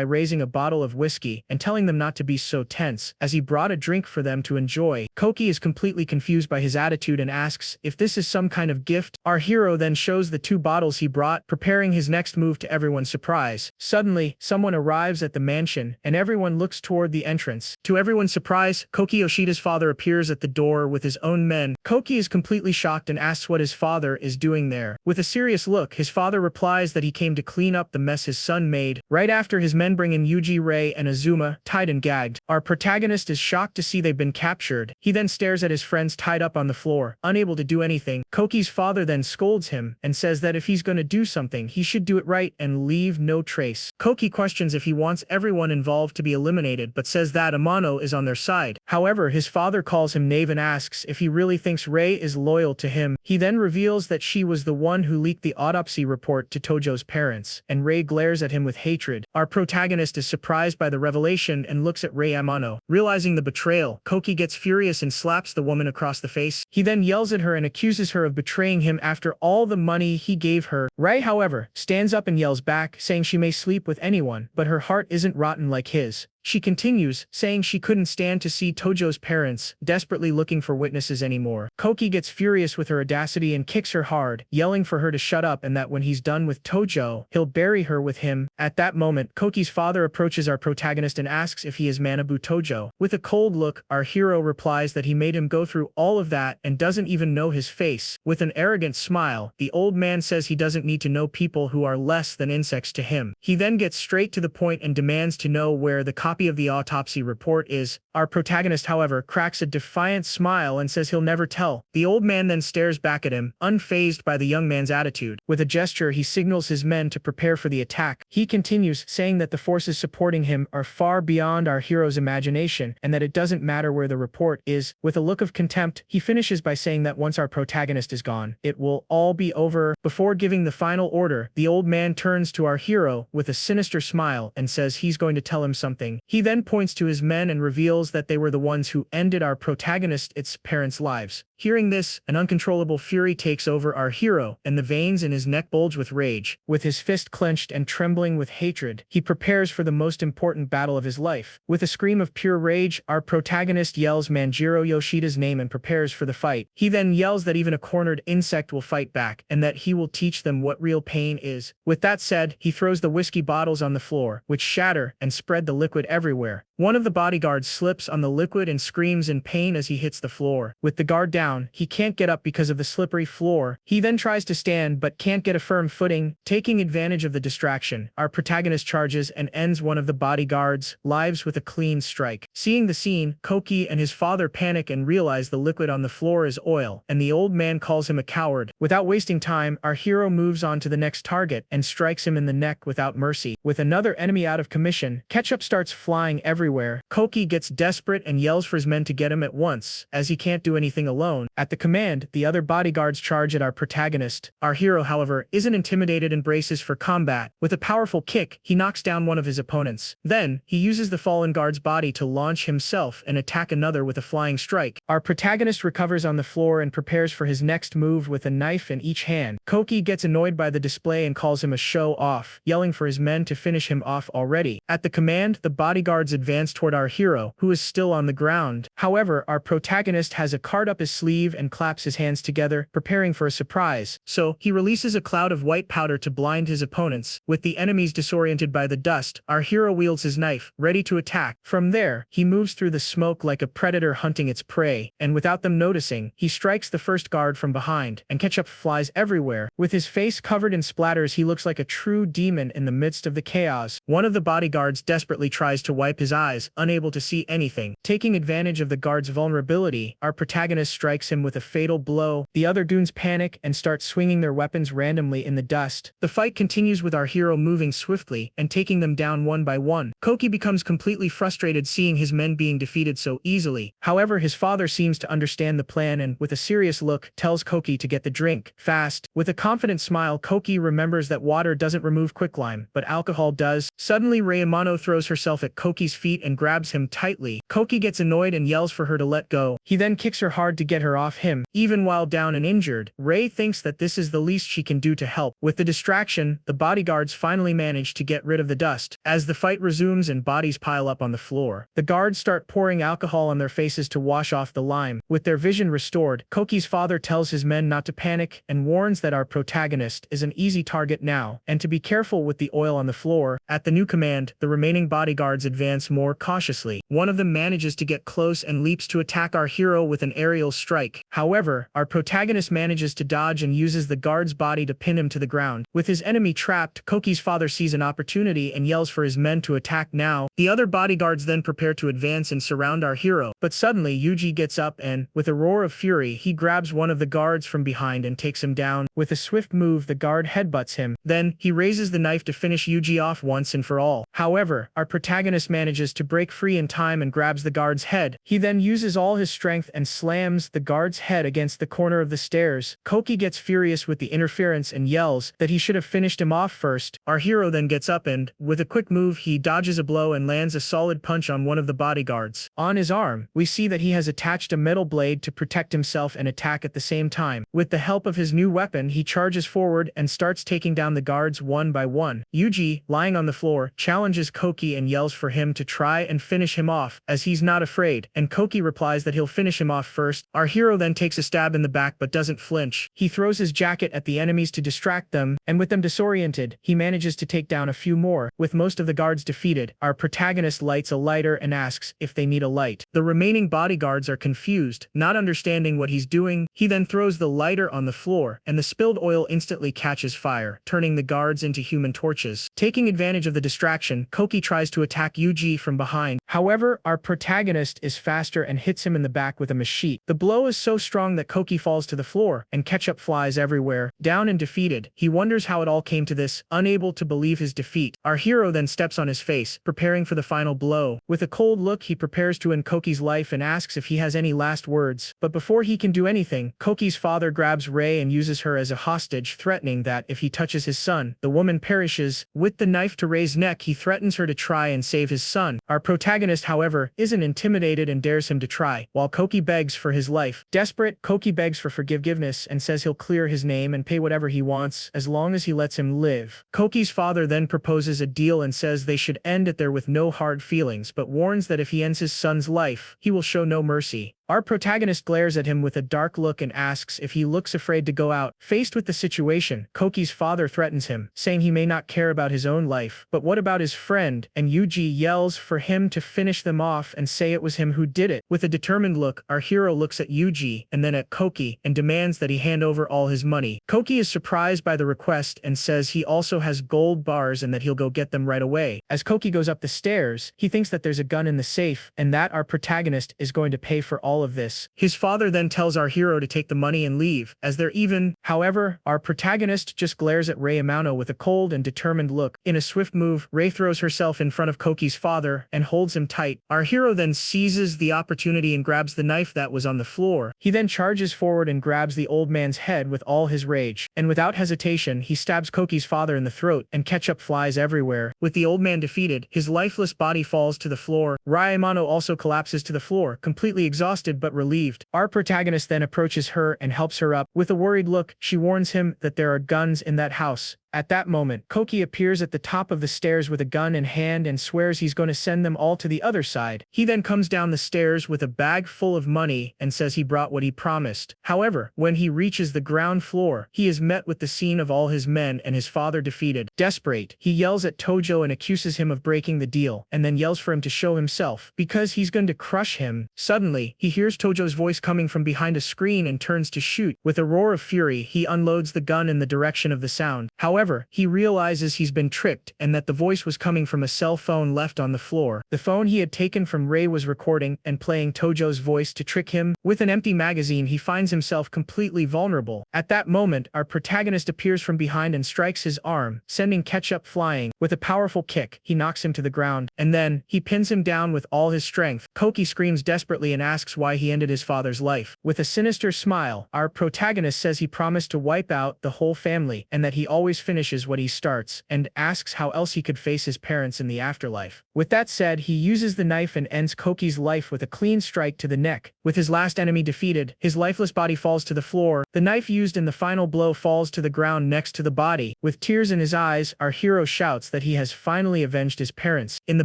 raising a bottle of whiskey and telling them not to be so tense, as he brought a drink for them to enjoy. Koki is completely confused by his attitude and asks if this is some kind of gift. Our hero then shows the two bottles he brought, preparing his next move to everyone's surprise. Suddenly, someone arrives at the mansion, and everyone looks toward the entrance. To everyone's surprise, Koki Yoshida's father appears at the door with his own men. Koki is completely shocked and asks what his father is doing there. With a serious look, his father replies that he came to clean up the mess his son made. Right after, his men bring in Yuji, Rei, and Azuma, tied and gagged. Our protagonist is shocked to see they've been captured. He then stares at his friends tied up on the floor, unable to do anything. Koki's father then scolds him and says that if he's going to do something, he should do it right and leave no trace. Koki questions if he wants everyone involved to be eliminated, but says that Amano is on their side. However, his father calls him knave and asks if he really thinks Rei is loyal to him. He then reveals that she was the one who leaked the autopsy report to Tojo's parents, and Rei glares at him with hatred. Our protagonist is surprised by the revelation and looks at Rei Amano. Realizing the betrayal, Koki gets furious and slaps the woman across the face. He then yells at her and accuses her of betraying him after all the money he gave her. Rei, however, stands up and yells back, saying she may sleep with anyone, but her heart isn't rotten like his. She continues, saying she couldn't stand to see Tojo's parents desperately looking for witnesses anymore. Koki gets furious with her audacity and kicks her hard, yelling for her to shut up and that when he's done with Tojo, he'll bury her with him. At that moment, Koki's father approaches our protagonist and asks if he is Manabu Tojo. With a cold look, our hero replies that he made him go through all of that and doesn't even know his face. With an arrogant smile, the old man says he doesn't need to know people who are less than insects to him. He then gets straight to the point and demands to know where the copy of the autopsy report is. Our protagonist, however, cracks a defiant smile and says he'll never tell. The old man then stares back at him, unfazed by the young man's attitude. With a gesture, he signals his men to prepare for the attack. He continues, saying that the forces supporting him are far beyond our hero's imagination and that it doesn't matter where the report is. With a look of contempt, he finishes by saying that once our protagonist is gone, it will all be over. Before giving the final order, the old man turns to our hero with a sinister smile and says he's going to tell him something. He then points to his men and reveals that they were the ones who ended our protagonist's parents' lives. Hearing this, an uncontrollable fury takes over our hero, and the veins in his neck bulge with rage. With his fist clenched and trembling with hatred, he prepares for the most important battle of his life. With a scream of pure rage, our protagonist yells Manjiro Yoshida's name and prepares for the fight. He then yells that even a cornered insect will fight back, and that he will teach them what real pain is. With that said, he throws the whiskey bottles on the floor, which shatter and spread the liquid everywhere. One of the bodyguards slips on the liquid and screams in pain as he hits the floor. With the guard down, he can't get up because of the slippery floor. He then tries to stand but can't get a firm footing. Taking advantage of the distraction, our protagonist charges and ends one of the bodyguards' lives with a clean strike. Seeing the scene, Koki and his father panic and realize the liquid on the floor is oil, and the old man calls him a coward. Without wasting time, our hero moves on to the next target and strikes him in the neck without mercy. With another enemy out of commission, ketchup starts flying everywhere. Koki gets desperate and yells for his men to get him at once, as he can't do anything alone. At the command, the other bodyguards charge at our protagonist. Our hero, however, isn't intimidated and braces for combat. With a powerful kick, he knocks down one of his opponents. Then, he uses the fallen guard's body to launch himself and attack another with a flying strike. Our protagonist recovers on the floor and prepares for his next move with a knife in each hand. Koki gets annoyed by the display and calls him a show-off, yelling for his men to finish him off already. At the command, the bodyguards advance toward our hero, who is still on the ground. However, our protagonist has a card up his sleeve and claps his hands together, preparing for a surprise. So, he releases a cloud of white powder to blind his opponents. With the enemies disoriented by the dust, our hero wields his knife, ready to attack. From there, he moves through the smoke like a predator hunting its prey, and without them noticing, he strikes the first guard from behind, and ketchup flies everywhere. With his face covered in splatters, he looks like a true demon in the midst of the chaos. One of the bodyguards desperately tries to wipe his eyes, unable to see anything. Taking advantage of the guard's vulnerability, our protagonist strikes him with a fatal blow. The other goons panic and start swinging their weapons randomly in the dust. The fight continues with our hero moving swiftly and taking them down one by one. Koki becomes completely frustrated seeing his men being defeated so easily. However, his father seems to understand the plan and, with a serious look, tells Koki to get the drink fast. With a confident smile, Koki remembers that water doesn't remove quicklime, but alcohol does. Suddenly, Rayamano throws herself at Koki's feet and grabs him tightly. Koki gets annoyed and yells for her to let go. He then kicks her hard to get her off him. Even while down and injured, Ray thinks that this is the least she can do to help. With the distraction, the bodyguards finally manage to get rid of the dust. As the fight resumes and bodies pile up on the floor, the guards start pouring alcohol on their faces to wash off the lime. With their vision restored, Koki's father tells his men not to panic and warns that our protagonist is an easy target now, and to be careful with the oil on the floor. At the new command, the remaining bodyguards advance more cautiously. One of them manages to get close and leaps to attack our hero with an aerial strike. However, our protagonist manages to dodge and uses the guard's body to pin him to the ground. With his enemy trapped, Koki's father sees an opportunity and yells for his men to attack now. The other bodyguards then prepare to advance and surround our hero. But suddenly, Yuji gets up and, with a roar of fury, he grabs one of the guards from behind and takes him down. With a swift move, the guard headbutts him. Then, he raises the knife to finish Yuji off once and for all. However, our protagonist manages to break free in time and grabs the guard's head. He then uses all his strength and slams the guard's head against the corner of the stairs. Koki gets furious with the interference and yells that he should have finished him off first. Our hero then gets up and, with a quick move, he dodges a blow and lands a solid punch on one of the bodyguards. On his arm, we see that he has attached a metal blade to protect himself and attack at the same time. With the help of his new weapon, he charges forward and starts taking down the guards one by one. Yuji, lying on the floor, challenges Koki and yells for him to try and finish him off, as he's not afraid, and Koki replies that he'll finish him off first. Our hero then takes a stab in the back but doesn't flinch. He throws his jacket at the enemies to distract them, and with them disoriented, he manages to take down a few more. With most of the guards defeated, our protagonist lights a lighter and asks if they need a light. The remaining bodyguards are confused, not understanding what he's doing. He then throws the lighter on the floor, and the spilled oil instantly catches fire, turning the guards into human torches. Taking advantage of the distraction, Koki tries to attack Yuji from behind. However, our protagonist is faster and hits him in the back with a machete. The blow is so strong that Koki falls to the floor, and ketchup flies everywhere. Down and defeated, he wonders how it all came to this, unable to believe his defeat. Our hero then steps on his face, preparing for the final blow. With a cold look, he prepares to end Koki's life and asks if he has any last words. But before he can do anything, Koki's father grabs Rei and uses her as a hostage, threatening that if he touches his son, the woman perishes. With the knife to to Rei's neck, he threatens her to try and save his son. Our protagonist, however, isn't intimidated and dares him to try, while Koki begs for his life. Desperate, Koki begs for forgiveness and says he'll clear his name and pay whatever he wants as long as he lets him live. Koki's father then proposes a deal and says they should end it there with no hard feelings, but warns that if he ends his son's life, he will show no mercy. Our protagonist glares at him with a dark look and asks if he looks afraid to go out. Faced with the situation, Koki's father threatens him, saying he may not care about his own life, but what about his friend? And Yuji yells for him to finish them off and say it was him who did it. With a determined look, our hero looks at Yuji and then at Koki and demands that he hand over all his money. Koki is surprised by the request and says he also has gold bars and that he'll go get them right away. As Koki goes up the stairs, he thinks that there's a gun in the safe and that our protagonist is going to pay for all of this. His father then tells our hero to take the money and leave, as they're even. However, our protagonist just glares at Rei Amano with a cold and determined look. In a swift move, Rei throws herself in front of Koki's father and holds him tight. Our hero then seizes the opportunity and grabs the knife that was on the floor. He then charges forward and grabs the old man's head with all his rage, and without hesitation, he stabs Koki's father in the throat, and ketchup flies everywhere. With the old man defeated, his lifeless body falls to the floor. Rei Amano also collapses to the floor, completely exhausted but relieved. Our protagonist then approaches her and helps her up. With a worried look, she warns him that there are guns in that house. At that moment, Koki appears at the top of the stairs with a gun in hand and swears he's going to send them all to the other side. He then comes down the stairs with a bag full of money and says he brought what he promised. However, when he reaches the ground floor, he is met with the scene of all his men and his father defeated. Desperate, he yells at Tojo and accuses him of breaking the deal, and then yells for him to show himself, because he's going to crush him. Suddenly, he hears Tojo's voice coming from behind a screen and turns to shoot. With a roar of fury, he unloads the gun in the direction of the sound. However, he realizes he's been tricked and that the voice was coming from a cell phone left on the floor. The phone he had taken from Rei was recording and playing Tojo's voice to trick him. With an empty magazine, he finds himself completely vulnerable. At that moment, our protagonist appears from behind and strikes his arm, sending ketchup flying. With a powerful kick, he knocks him to the ground, and then he pins him down with all his strength. Koki screams desperately and asks why he ended his father's life. With a sinister smile, our protagonist says he promised to wipe out the whole family and that he always finishes what he starts, and asks how else he could face his parents in the afterlife. With that said, he uses the knife and ends Koki's life with a clean strike to the neck. With his last enemy defeated, his lifeless body falls to the floor. The knife used in the final blow falls to the ground next to the body. With tears in his eyes, our hero shouts that he has finally avenged his parents. In the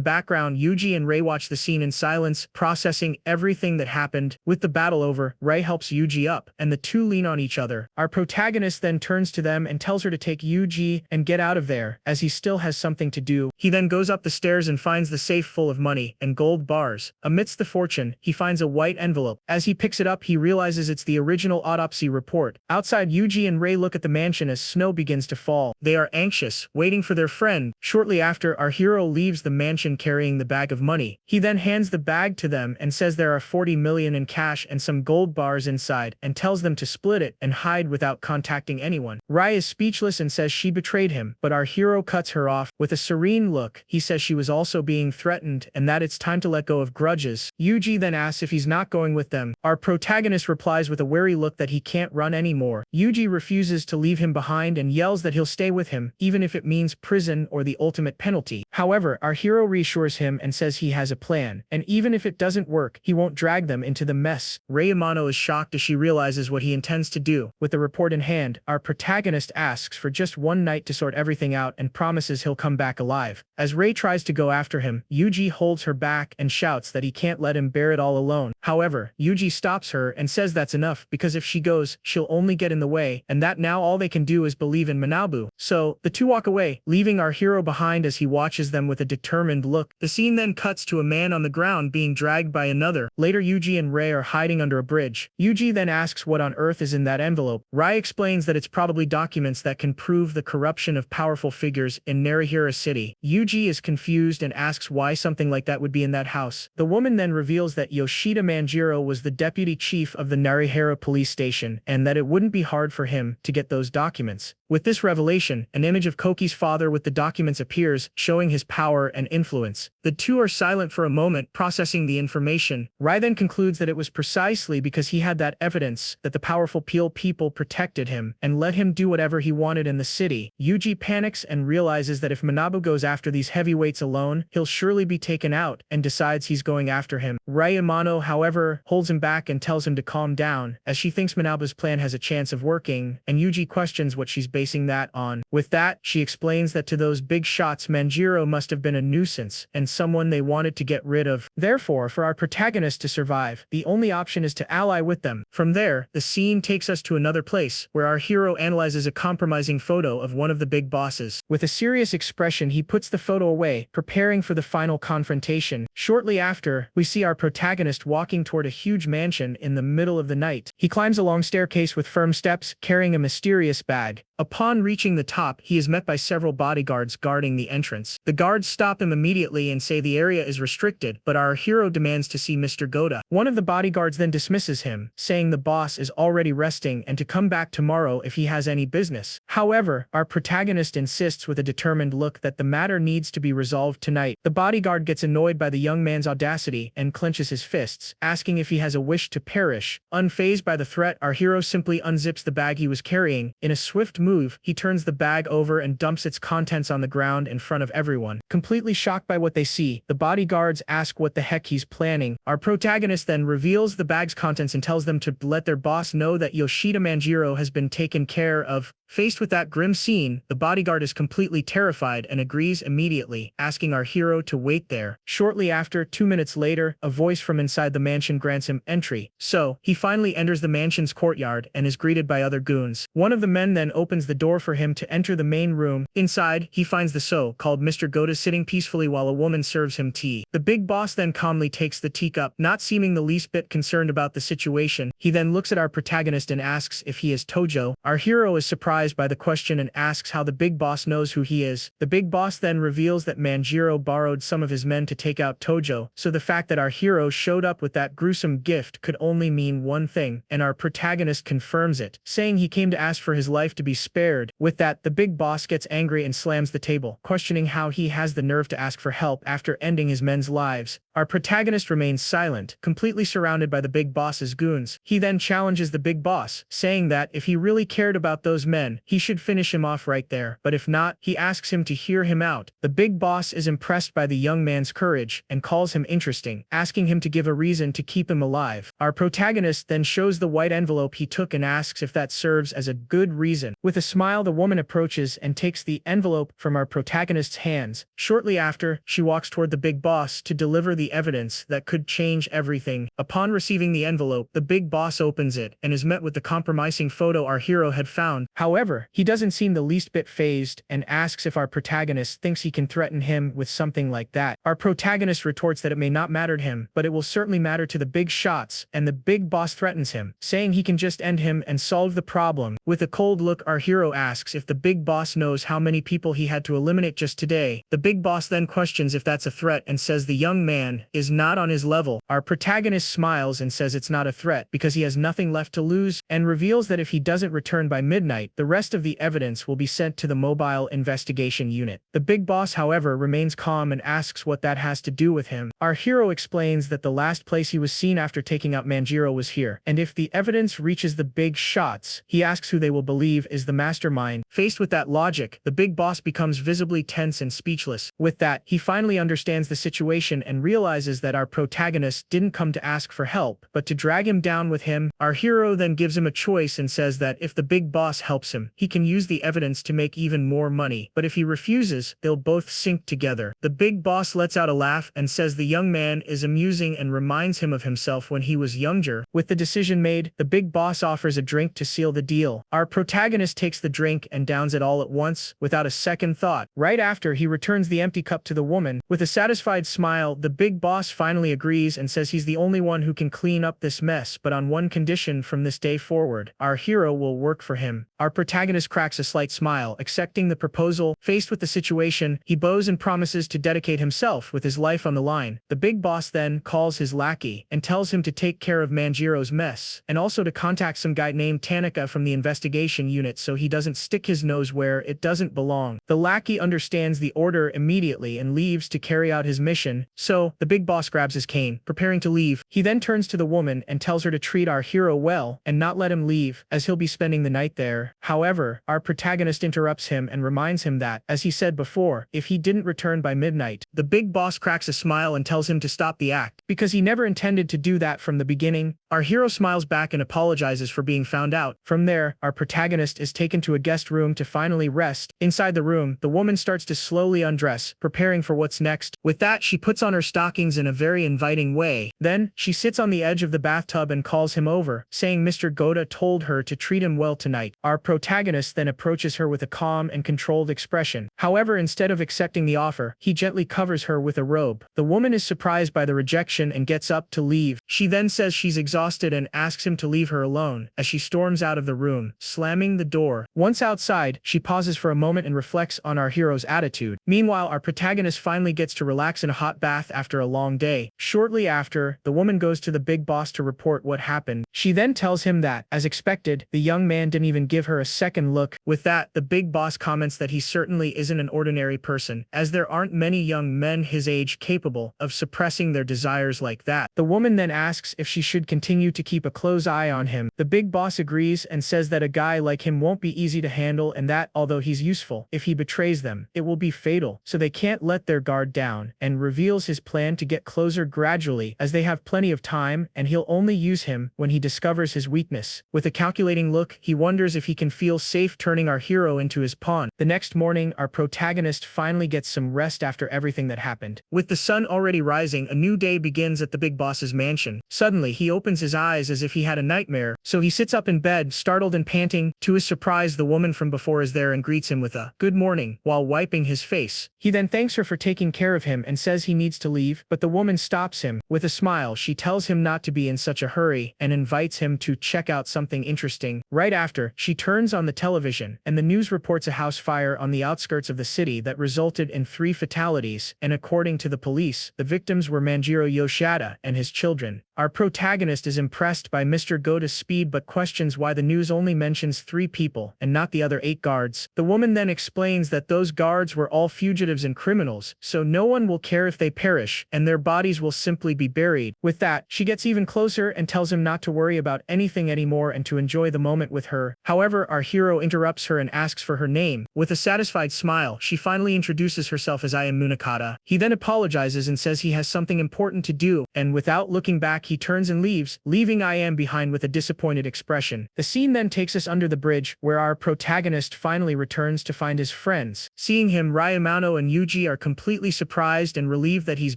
background, Yuji and Rei watch the scene in silence, processing everything that happened. With the battle over, Rei helps Yuji up, and the two lean on each other. Our protagonist then turns to them and tells her to take Yuji and get out of there, as he still has something to do. He then goes up the stairs and finds the safe full of money and gold bars. Amidst the fortune, he finds a white envelope. As he picks it up, he realizes it's the original autopsy report. Outside, Yuji and Rei look at the mansion as snow begins to fall. They are anxious, waiting for their friend. Shortly after, our hero leaves the mansion carrying the bag of money. He then hands the bag to them and says there are 40 million in cash and some gold bars inside, and tells them to split it and hide without contacting anyone. Rei is speechless and says she betrayed him, but our hero cuts her off. With a serene look, he says she was also being threatened and that it's time to let go of grudges. Yuji then asks if he's not going with them. Our protagonist replies with a wary look that he can't run anymore. Yuji refuses to leave him behind and yells that he'll stay with him, even if it means prison or the ultimate penalty. However, our hero reassures him and says he has a plan, and even if it doesn't work, he won't drag them into the mess. Rei Amano is shocked as she realizes what he intends to do. With the report in hand, our protagonist asks for just one night to sort everything out and promises he'll come back alive. As Rei tries to go after him, Yuji holds her back and shouts that he can't let him bear it all alone. However, Yuji stops her and says that's enough, because if she goes, she'll only get in the way, and that now all they can do is believe in Manabu. So, the two walk away, leaving our hero behind as he watches them with a determined look. The scene then cuts to a man on the ground being dragged by another. Later, Yuji and Rei are hiding under a bridge. Yuji then asks what on earth is in that envelope. Rei explains that it's probably documents that can prove the corruption of powerful figures in Narihira City. Yuji is confused and asks why something like that would be in that house. The woman then reveals that Yoshida Manjiro was the deputy chief of the Narihira police station, and that it wouldn't be hard for him to get those documents. With this revelation, an image of Koki's father with the documents appears, showing his power and influence. The two are silent for a moment, processing the information. Rei then concludes that it was precisely because he had that evidence that the powerful Peel people protected him and let him do whatever he wanted in the city. city. Yuji panics and realizes that if Manabu goes after these heavyweights alone, he'll surely be taken out, and decides he's going after him. Ryamano, however, holds him back and tells him to calm down, as she thinks Manabu's plan has a chance of working, and Yuji questions what she's basing that on. With that, she explains that to those big shots, Manjiro must have been a nuisance, and someone they wanted to get rid of. Therefore, for our protagonist to survive, the only option is to ally with them. From there, the scene takes us to another place, where our hero analyzes a compromising photo of one of the big bosses. With a serious expression, he puts the photo away, preparing for the final confrontation. Shortly after, we see our protagonist walking toward a huge mansion in the middle of the night. He climbs a long staircase with firm steps, carrying a mysterious bag. Upon reaching the top, he is met by several bodyguards guarding the entrance. The guards stop him immediately and say the area is restricted, but our hero demands to see Mr. Goda. One of the bodyguards then dismisses him, saying the boss is already resting and to come back tomorrow if he has any business. However, our protagonist insists with a determined look that the matter needs to be resolved tonight. The bodyguard gets annoyed by the young man's audacity and clenches his fists, asking if he has a wish to perish. Unfazed by the threat, our hero simply unzips the bag he was carrying. In a swift move, he turns the bag over and dumps its contents on the ground in front of everyone. Completely shocked by what they see, the bodyguards ask what the heck he's planning. Our protagonist then reveals the bag's contents and tells them to let their boss know that Yoshida Manjiro has been taken care of. Faced with that grim scene, the bodyguard is completely terrified and agrees immediately, asking our hero to wait there. Shortly after, 2 minutes later, a voice from inside the mansion grants him entry. So, he finally enters the mansion's courtyard and is greeted by other goons. One of the men then opens the door for him to enter the main room. Inside, he finds the so-called Mr. Goda sitting peacefully while a woman serves him tea. The big boss then calmly takes the teacup, not seeming the least bit concerned about the situation. He then looks at our protagonist and asks if he is Tojo. Our hero is surprised by the question and asks how the big boss knows who he is. The big boss then reveals that Manjiro borrowed some of his men to take out Tojo, so the fact that our hero showed up with that gruesome gift could only mean one thing, and our protagonist confirms it, saying he came to ask for his life to be spared. With that, the big boss gets angry and slams the table, questioning how he has the nerve to ask for help after ending his men's lives. Our protagonist remains silent, completely surrounded by the big boss's goons. He then challenges the big boss, saying that if he really cared about those men, he should finish him off right there, but if not, he asks him to hear him out. The big boss is impressed by the young man's courage and calls him interesting, asking him to give a reason to keep him alive. Our protagonist then shows the white envelope he took and asks if that serves as a good reason. With a smile, the woman approaches and takes the envelope from our protagonist's hands. Shortly after, she walks toward the big boss to deliver the evidence that could change everything. Upon receiving the envelope, the big boss opens it and is met with the compromising photo our hero had found. However, he doesn't seem the least bit fazed and asks if our protagonist thinks he can threaten him with something like that. Our protagonist retorts that it may not matter to him, but it will certainly matter to the big shots, and the big boss threatens him, saying he can just end him and solve the problem. With a cold look, our hero asks if the big boss knows how many people he had to eliminate just today. The big boss then questions if that's a threat and says the young man is not on his level. Our protagonist smiles and says it's not a threat because he has nothing left to lose, and reveals that if he doesn't return by midnight, the rest of the evidence will be sent to the mobile investigation unit. The big boss, however, remains calm and asks what that has to do with him. Our hero explains that the last place he was seen after taking out Manjiro was here, and if the evidence reaches the big shots, he asks who they will believe is the mastermind. Faced with that logic, the big boss becomes visibly tense and speechless. With that, he finally understands the situation and realizes that our protagonist didn't come to ask for help, but to drag him down with him. Our hero then gives him a choice and says that if the big boss helps him, he can use the evidence to make even more money, but if he refuses, they'll both sink together. The big boss lets out a laugh and says the young man is amusing and reminds him of himself when he was younger. With the decision made, the big boss offers a drink to seal the deal. Our protagonist takes the drink and downs it all at once, without a second thought. Right after, he returns the empty cup to the woman. With a satisfied smile, the big boss finally agrees and says he's the only one who can clean up this mess, but on one condition: from this day forward, our hero will work for him. Our protagonist cracks a slight smile, accepting the proposal. Faced with the situation, he bows and promises to dedicate himself with his life on the line. The big boss then calls his lackey and tells him to take care of Manjiro's mess, and also to contact some guy named Tanaka from the investigation unit so he doesn't stick his nose where it doesn't belong. The lackey understands the order immediately and leaves to carry out his mission, so the big boss grabs his cane, preparing to leave. He then turns to the woman and tells her to treat our hero well and not let him leave, as he'll be spending the night there. However, our protagonist interrupts him and reminds him that, as he said before, if he didn't return by midnight, the big boss cracks a smile and tells him to stop the act, because he never intended to do that from the beginning. Our hero smiles back and apologizes for being found out. From there, our protagonist is taken to a guest room to finally rest. Inside the room, the woman starts to slowly undress, preparing for what's next. With that, she puts on her stockings in a very inviting way. Then, she sits on the edge of the bathtub and calls him over, saying Mr. Goda told her to treat him well tonight. Our protagonist then approaches her with a calm and controlled expression. However, instead of accepting the offer, he gently covers her with a robe. The woman is surprised by the rejection and gets up to leave. She then says she's exhausted and asks him to leave her alone, as she storms out of the room, slamming the door. Once outside, she pauses for a moment and reflects on our hero's attitude. Meanwhile, our protagonist finally gets to relax in a hot bath after a long day. Shortly after, the woman goes to the big boss to report what happened. She then tells him that, as expected, the young man didn't even give her a second look. With that, the big boss comments that he certainly isn't an ordinary person, as there aren't many young men his age capable of suppressing their desires like that. The woman then asks if she should continue to keep a close eye on him. The big boss agrees and says that a guy like him won't be easy to handle and that, although he's useful, if he betrays them, it will be fatal, so they can't let their guard down, and reveals his plan to get closer gradually, as they have plenty of time and he'll only use him when he discovers his weakness. With a calculating look, he wonders if he can feel safe turning our hero into his pawn. The next morning, our protagonist finally gets some rest after everything that happened. With the sun already rising, a new day begins at the big boss's mansion. Suddenly, he opens his eyes as if he had a nightmare, so he sits up in bed, startled and panting. To his surprise, the woman from before is there and greets him with a "good morning" while wiping his face. He then thanks her for taking care of him and says he needs to leave, but the woman stops him. With a smile, she tells him not to be in such a hurry and invites him to check out something interesting. Right after, she turns on the television, and the news reports a house fire on the outskirts of the city that resulted in 3 fatalities, and according to the police, the victims were Manjiro Yoshida and his children. Our protagonist is impressed by Mr. Goda's speed but questions why the news only mentions 3 people and not the other 8 guards. The woman then explains that those guards were all fugitives and criminals, so no one will care if they perish, and their bodies will simply be buried. With that, she gets even closer and tells him not to worry about anything anymore and to enjoy the moment with her. However, our hero interrupts her and asks for her name. With a satisfied smile, she finally introduces herself as "I am Munakata." He then apologizes and says he has something important to do, and without looking back, he turns and leaves, leaving I am behind with a disappointed expression. The scene then takes us under the bridge, where our protagonist finally returns to find his friends. Seeing him, Ryamano and Yuji are completely surprised and relieved that he's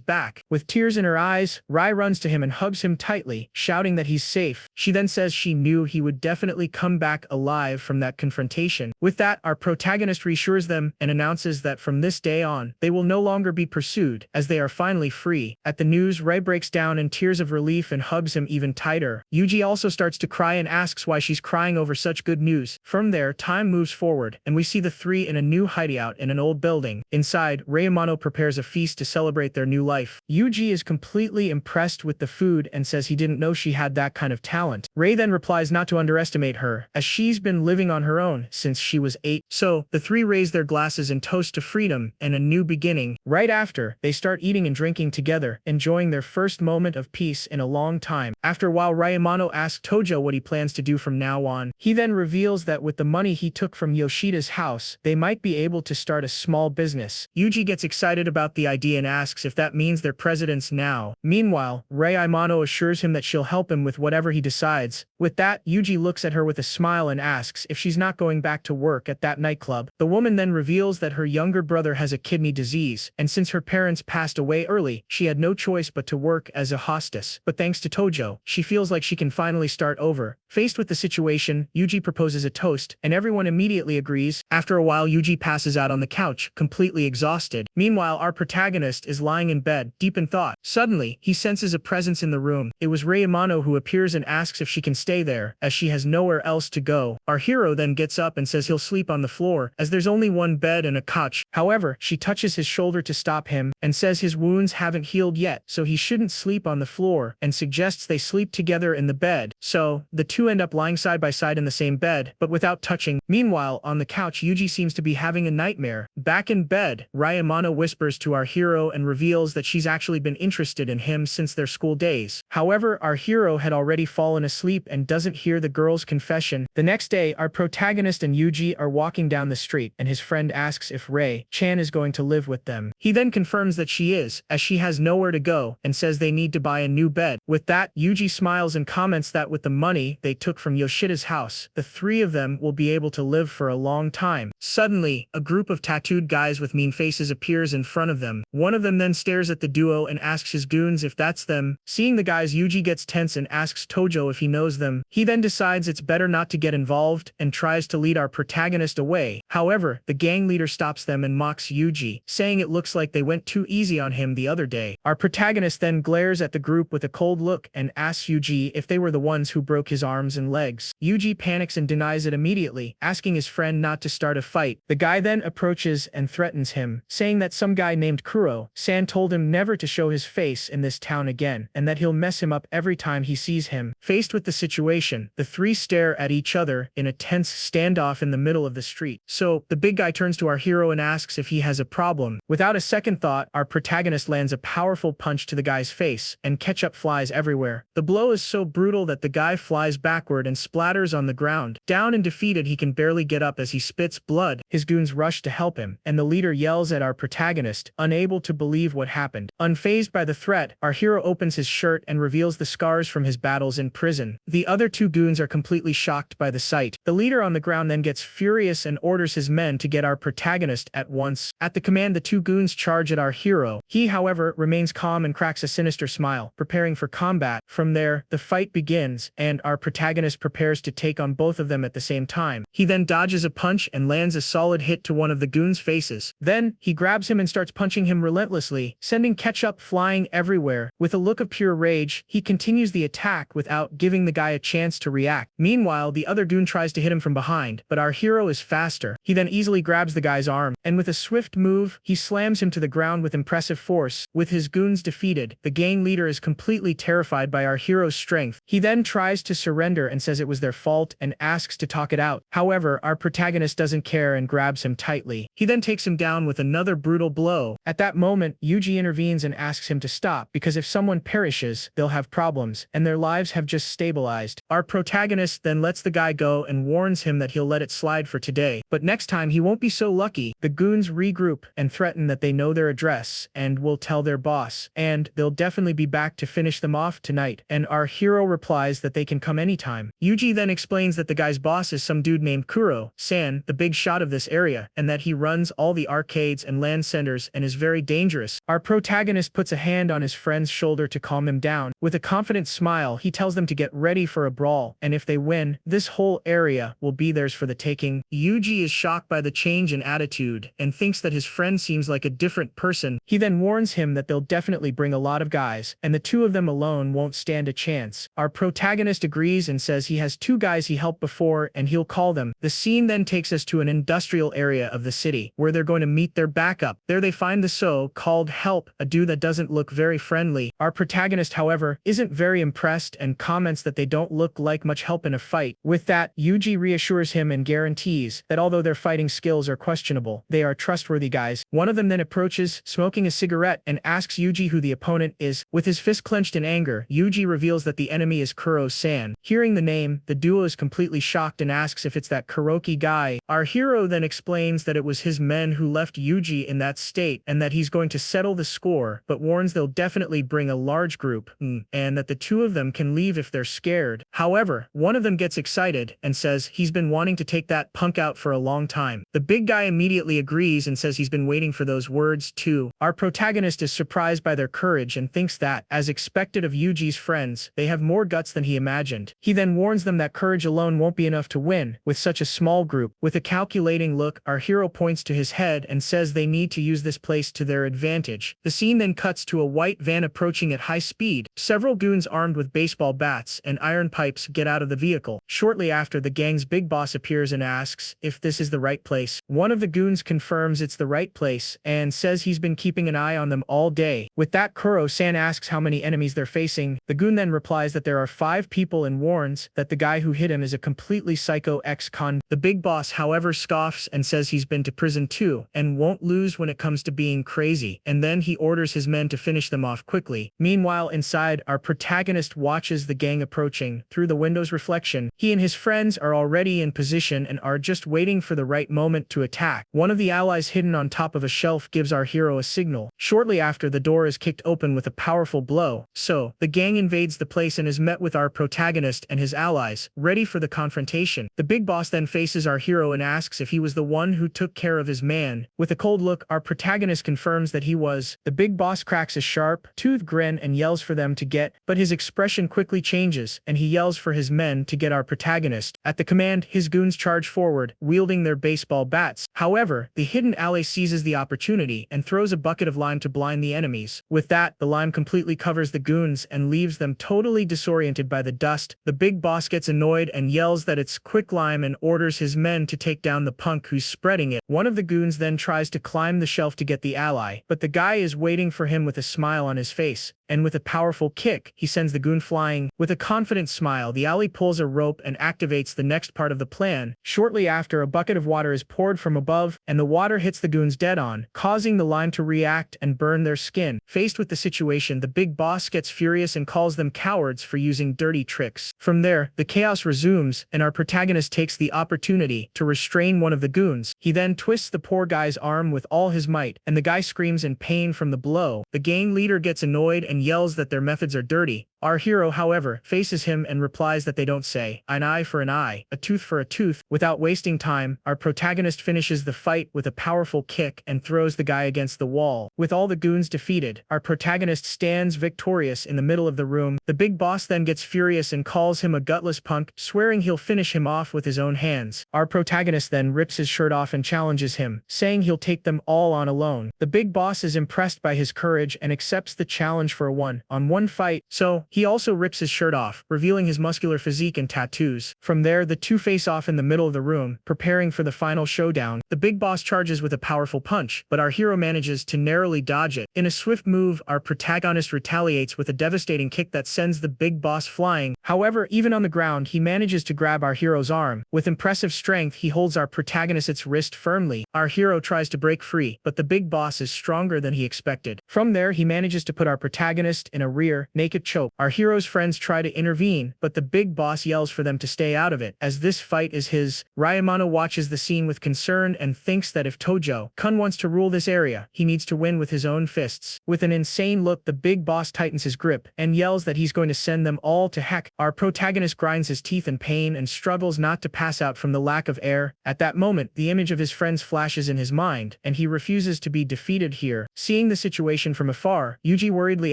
back. With tears in her eyes, Rai runs to him and hugs him tightly, shouting that he's safe. She then says she knew he would definitely come back alive from that confrontation. With that, our protagonist reassures them and announces that from this day on, they will no longer be pursued, as they are finally free. At the news, Rai breaks down in tears of relief and hugs him even tighter. Yuji also starts to cry and asks why she's crying over such good news. From there, time moves forward, and we see the 3 in a new hideout in an old building. Inside, Ryamano prepares a feast to celebrate their new life. Yuji is completely impressed with the food and says he didn't know she had that kind of talent. Ray then replies not to underestimate her, as she's been living on her own since she was 8. So, the 3 raise their glasses and toast to freedom and a new beginning. Right after, they start eating and drinking together, enjoying their first moment of peace in a long time. After a while, Ryamano asks Tojo what he plans to do from now on. He then reveals that with the money he took from Yoshida's house, they might be able to start a small business. Yuji gets excited about the idea and asks if that means they're presidents now. Meanwhile, Ryamano assures him that she'll help him with whatever he decides. With that, Yuji looks at her with a smile and asks if she's not going back to work at that nightclub. The woman then reveals that her younger brother has a kidney disease, and since her parents passed away early, she had no choice but to work as a hostess. But thanks to Tojo, she feels like she can finally start over. Faced with the situation, Yuji proposes a toast, and everyone immediately agrees. After a while, Yuji passes out on the couch, completely exhausted. Meanwhile, our protagonist is lying in bed, deep in thought. Suddenly, he senses a presence in the room. It was Ryamano who appears and asks if she can stay there, as she has nowhere else to go. Our hero then gets up and says he'll sleep on the floor, as there's only one bed and a couch. However, she touches his shoulder to stop him, and says his wounds haven't healed yet, so he shouldn't sleep on the floor, and suggests they sleep together in the bed. So, the 2 end up lying side by side in the same bed, but without touching. Meanwhile, on the couch, Yuji seems to be having a nightmare. Back in bed, Ryamano whispers to our hero and reveals that she's actually been interested in him since their school days. However, our hero had already fallen fallen asleep and doesn't hear the girl's confession. The next day, our protagonist and Yuji are walking down the street, and his friend asks if Chan is going to live with them. He then confirms that she is, as she has nowhere to go, and says they need to buy a new bed. With that, Yuji smiles and comments that with the money they took from Yoshida's house, the three of them will be able to live for a long time. Suddenly, a group of tattooed guys with mean faces appears in front of them. One of them then stares at the duo and asks his goons if that's them. Seeing the guys, Yuji gets tense and asks Tojo if he knows them. He then decides it's better not to get involved and tries to lead our protagonist away. However, the gang leader stops them and mocks Yuji, saying it looks like they went too easy on him the other day. Our protagonist then glares at the group with a cold look and asks Yuji if they were the ones who broke his arms and legs. Yuji panics and denies it immediately, asking his friend not to start a fight. The guy then approaches and threatens him, saying that some guy named Kuro-san told him never to show his face in this town again, and that he'll mess him up every time he sees him. Faced with the situation, the three stare at each other in a tense standoff in the middle of the street. So, the big guy turns to our hero and asks if he has a problem. Without a second thought, our protagonist lands a powerful punch to the guy's face, and ketchup flies everywhere. The blow is so brutal that the guy flies backward and splatters on the ground. Down and defeated, he can barely get up as he spits blood. His goons rush to help him, and the leader yells at our protagonist, unable to believe what happened. Unfazed by the threat, our hero opens his shirt and reveals the scars from his battles in prison. The other two goons are completely shocked by the sight. The leader on the ground then gets furious and orders his men to get our protagonist at once. At the command, the two goons charge at our hero. He, however, remains calm and cracks a sinister smile, preparing for combat. From there, the fight begins, and our protagonist prepares to take on both of them at the same time. He then dodges a punch and lands a solid hit to one of the goons' faces. Then, he grabs him and starts punching him relentlessly, sending ketchup flying everywhere. With a look of pure rage, he continues the attack without giving the guy a chance to react. Meanwhile, the other goon tries to hit him from behind, but our hero is faster. He then easily grabs the guy's arm, and with a swift move, he slams him to the ground with impressive force. With his goons defeated, the gang leader is completely terrified by our hero's strength. He then tries to surrender and says it was their fault and asks to talk it out. However, our protagonist doesn't care and grabs him tightly. He then takes him down with another brutal blow. At that moment, Yuji intervenes and asks him to stop, because if someone perishes, they'll have problems, and their lives have just stabilized. Our protagonist then lets the guy go and warns him that he'll let it slide for today, but next time he won't be so lucky. The goons regroup and threaten that they know their address and will tell their boss, and they'll definitely be back to finish them off tonight, and our hero replies that they can come anytime. Yuji then explains that the guy's boss is some dude named Kuro-san, the big shot of this area, and that he runs all the arcades and land centers and is very dangerous. Our protagonist puts a hand on his friend's shoulder to calm him down. With a confident smile, he tells them to get ready for a brawl, and if they win, this whole area will be theirs for the taking. Yuji is shocked by the change in attitude and thinks that his friend seems like a different person. He then warns him that they'll definitely bring a lot of guys, and the two of them alone won't stand a chance. Our protagonist agrees and says he has two guys he helped before and he'll call them. The scene then takes us to an industrial area of the city, where they're going to meet their backup. There they find the so-called help, a dude that doesn't look very friendly. Our protagonist, however, isn't very impressed and comments that they don't look like much help in a fight. With that, Yuji reassures him and guarantees that although their fighting skills are questionable, they are trustworthy guys. One of them then approaches, smoking a cigarette, and asks Yuji who the opponent is. With his fist clenched in anger, Yuji reveals that the enemy is Kuro-san. Hearing the name, the duo is completely shocked and asks if it's that Kuroki guy. Our hero then explains that it was his men who left Yuji in that state and that he's going to settle the score, but warns they'll definitely bring a large group, and that the two of them can leave if they're scared. However, one of them gets excited and says he's been wanting to take that punk out for a long time. The big guy immediately agrees and says he's been waiting for those words too. Our protagonist is surprised by their courage and thinks that, as expected of Yuji's friends, they have more guts than he imagined. He then warns them that courage alone won't be enough to win with such a small group. With a calculating look, our hero points to his head and says they need to use this place to their advantage. The scene then cuts to a white van approaching at high speed. Several goons armed with baseball bats and iron pipes get out of the vehicle. Shortly after, the gang's big boss appears and asks if this is the right place. One of the goons confirms it's the right place and says he's been keeping an eye on them all day. With that, Kuro-san asks how many enemies they're facing. The goon then replies that there are 5 people and warns that the guy who hit him is a completely psycho ex-con. The big boss, however, scoffs and says he's been to prison too and won't lose when it comes to being crazy, and then he orders his men to finish them off quickly. Meanwhile, inside, our protagonist watches the gang approaching. Through the window's reflection, he and his friends are already in position and are just waiting for the right moment to attack. One of the allies hidden on top of a shelf gives our hero a signal. Shortly after, the door is kicked open with a powerful blow. So, the gang invades the place and is met with our protagonist and his allies, ready for the confrontation. The big boss then faces our hero and asks if he was the one who took care of his man. With a cold look, our protagonist confirms that he was. The big boss cracks a sharp-toothed grin and yells for them to get, but his expression quickly changes, and he yells for his men to get our protagonist. At the command, his goons charge forward, wielding their baseball bats. However, the hidden ally seizes the opportunity and throws a bucket of lime to blind the enemies. With that, the lime completely covers the goons and leaves them totally disoriented by the dust. The big boss gets annoyed and yells that it's quicklime and orders his men to take down the punk who's spreading it. One of the goons then tries to climb the shelf to get the ally, but the guy is waiting for him with a smile on his face, and with a powerful kick, he sends the goon flying. With a confident smile, the ally pulls a rope and activates the next part of the plan. Shortly after, a bucket of water is poured from above, and the water hits the goons dead on, causing the lime to react and burn their skin. Faced with the situation, the big boss gets furious and calls them cowards for using dirty tricks. From there, the chaos resumes, and our protagonist takes the opportunity to restrain one of the goons. He then twists the poor guy's arm with all his might, and the guy screams in pain from the blow. The gang leader gets annoyed and yells that their methods are dirty. Our hero, however, faces him and replies that they don't say an eye for an eye, a tooth for a tooth. Without wasting time, our protagonist finishes the fight with a powerful kick and throws the guy against the wall. With all the goons defeated, our protagonist stands victorious in the middle of the room. The big boss then gets furious and calls him a gutless punk, swearing he'll finish him off with his own hands. Our protagonist then rips his shirt off and challenges him, saying he'll take them all on alone. The big boss is impressed by his courage and accepts the challenge for a one-on-one fight, so he also rips his shirt off, revealing his muscular physique and tattoos. From there, the two face off in the middle of the room, preparing for the final showdown. The big boss charges with a powerful punch, but our hero manages to narrowly dodge it. In a swift move, our protagonist retaliates with a devastating kick that sends the big boss flying. However, even on the ground, he manages to grab our hero's arm. With impressive strength, he holds our protagonist's wrist firmly. Our hero tries to break free, but the big boss is stronger than he expected. From there, he manages to put our protagonist in a rear naked choke. Our hero's friends try to intervene, but the big boss yells for them to stay out of it, as this fight is his. Ryamano watches the scene with concern and thinks that if Tojo-kun wants to rule this area, he needs to win with his own fists. With an insane look, the big boss tightens his grip and yells that he's going to send them all to heck. Our protagonist grinds his teeth in pain and struggles not to pass out from the lack of air. At that moment, the image of his friends flashes in his mind, and he refuses to be defeated here. Seeing the situation from afar, Yuji worriedly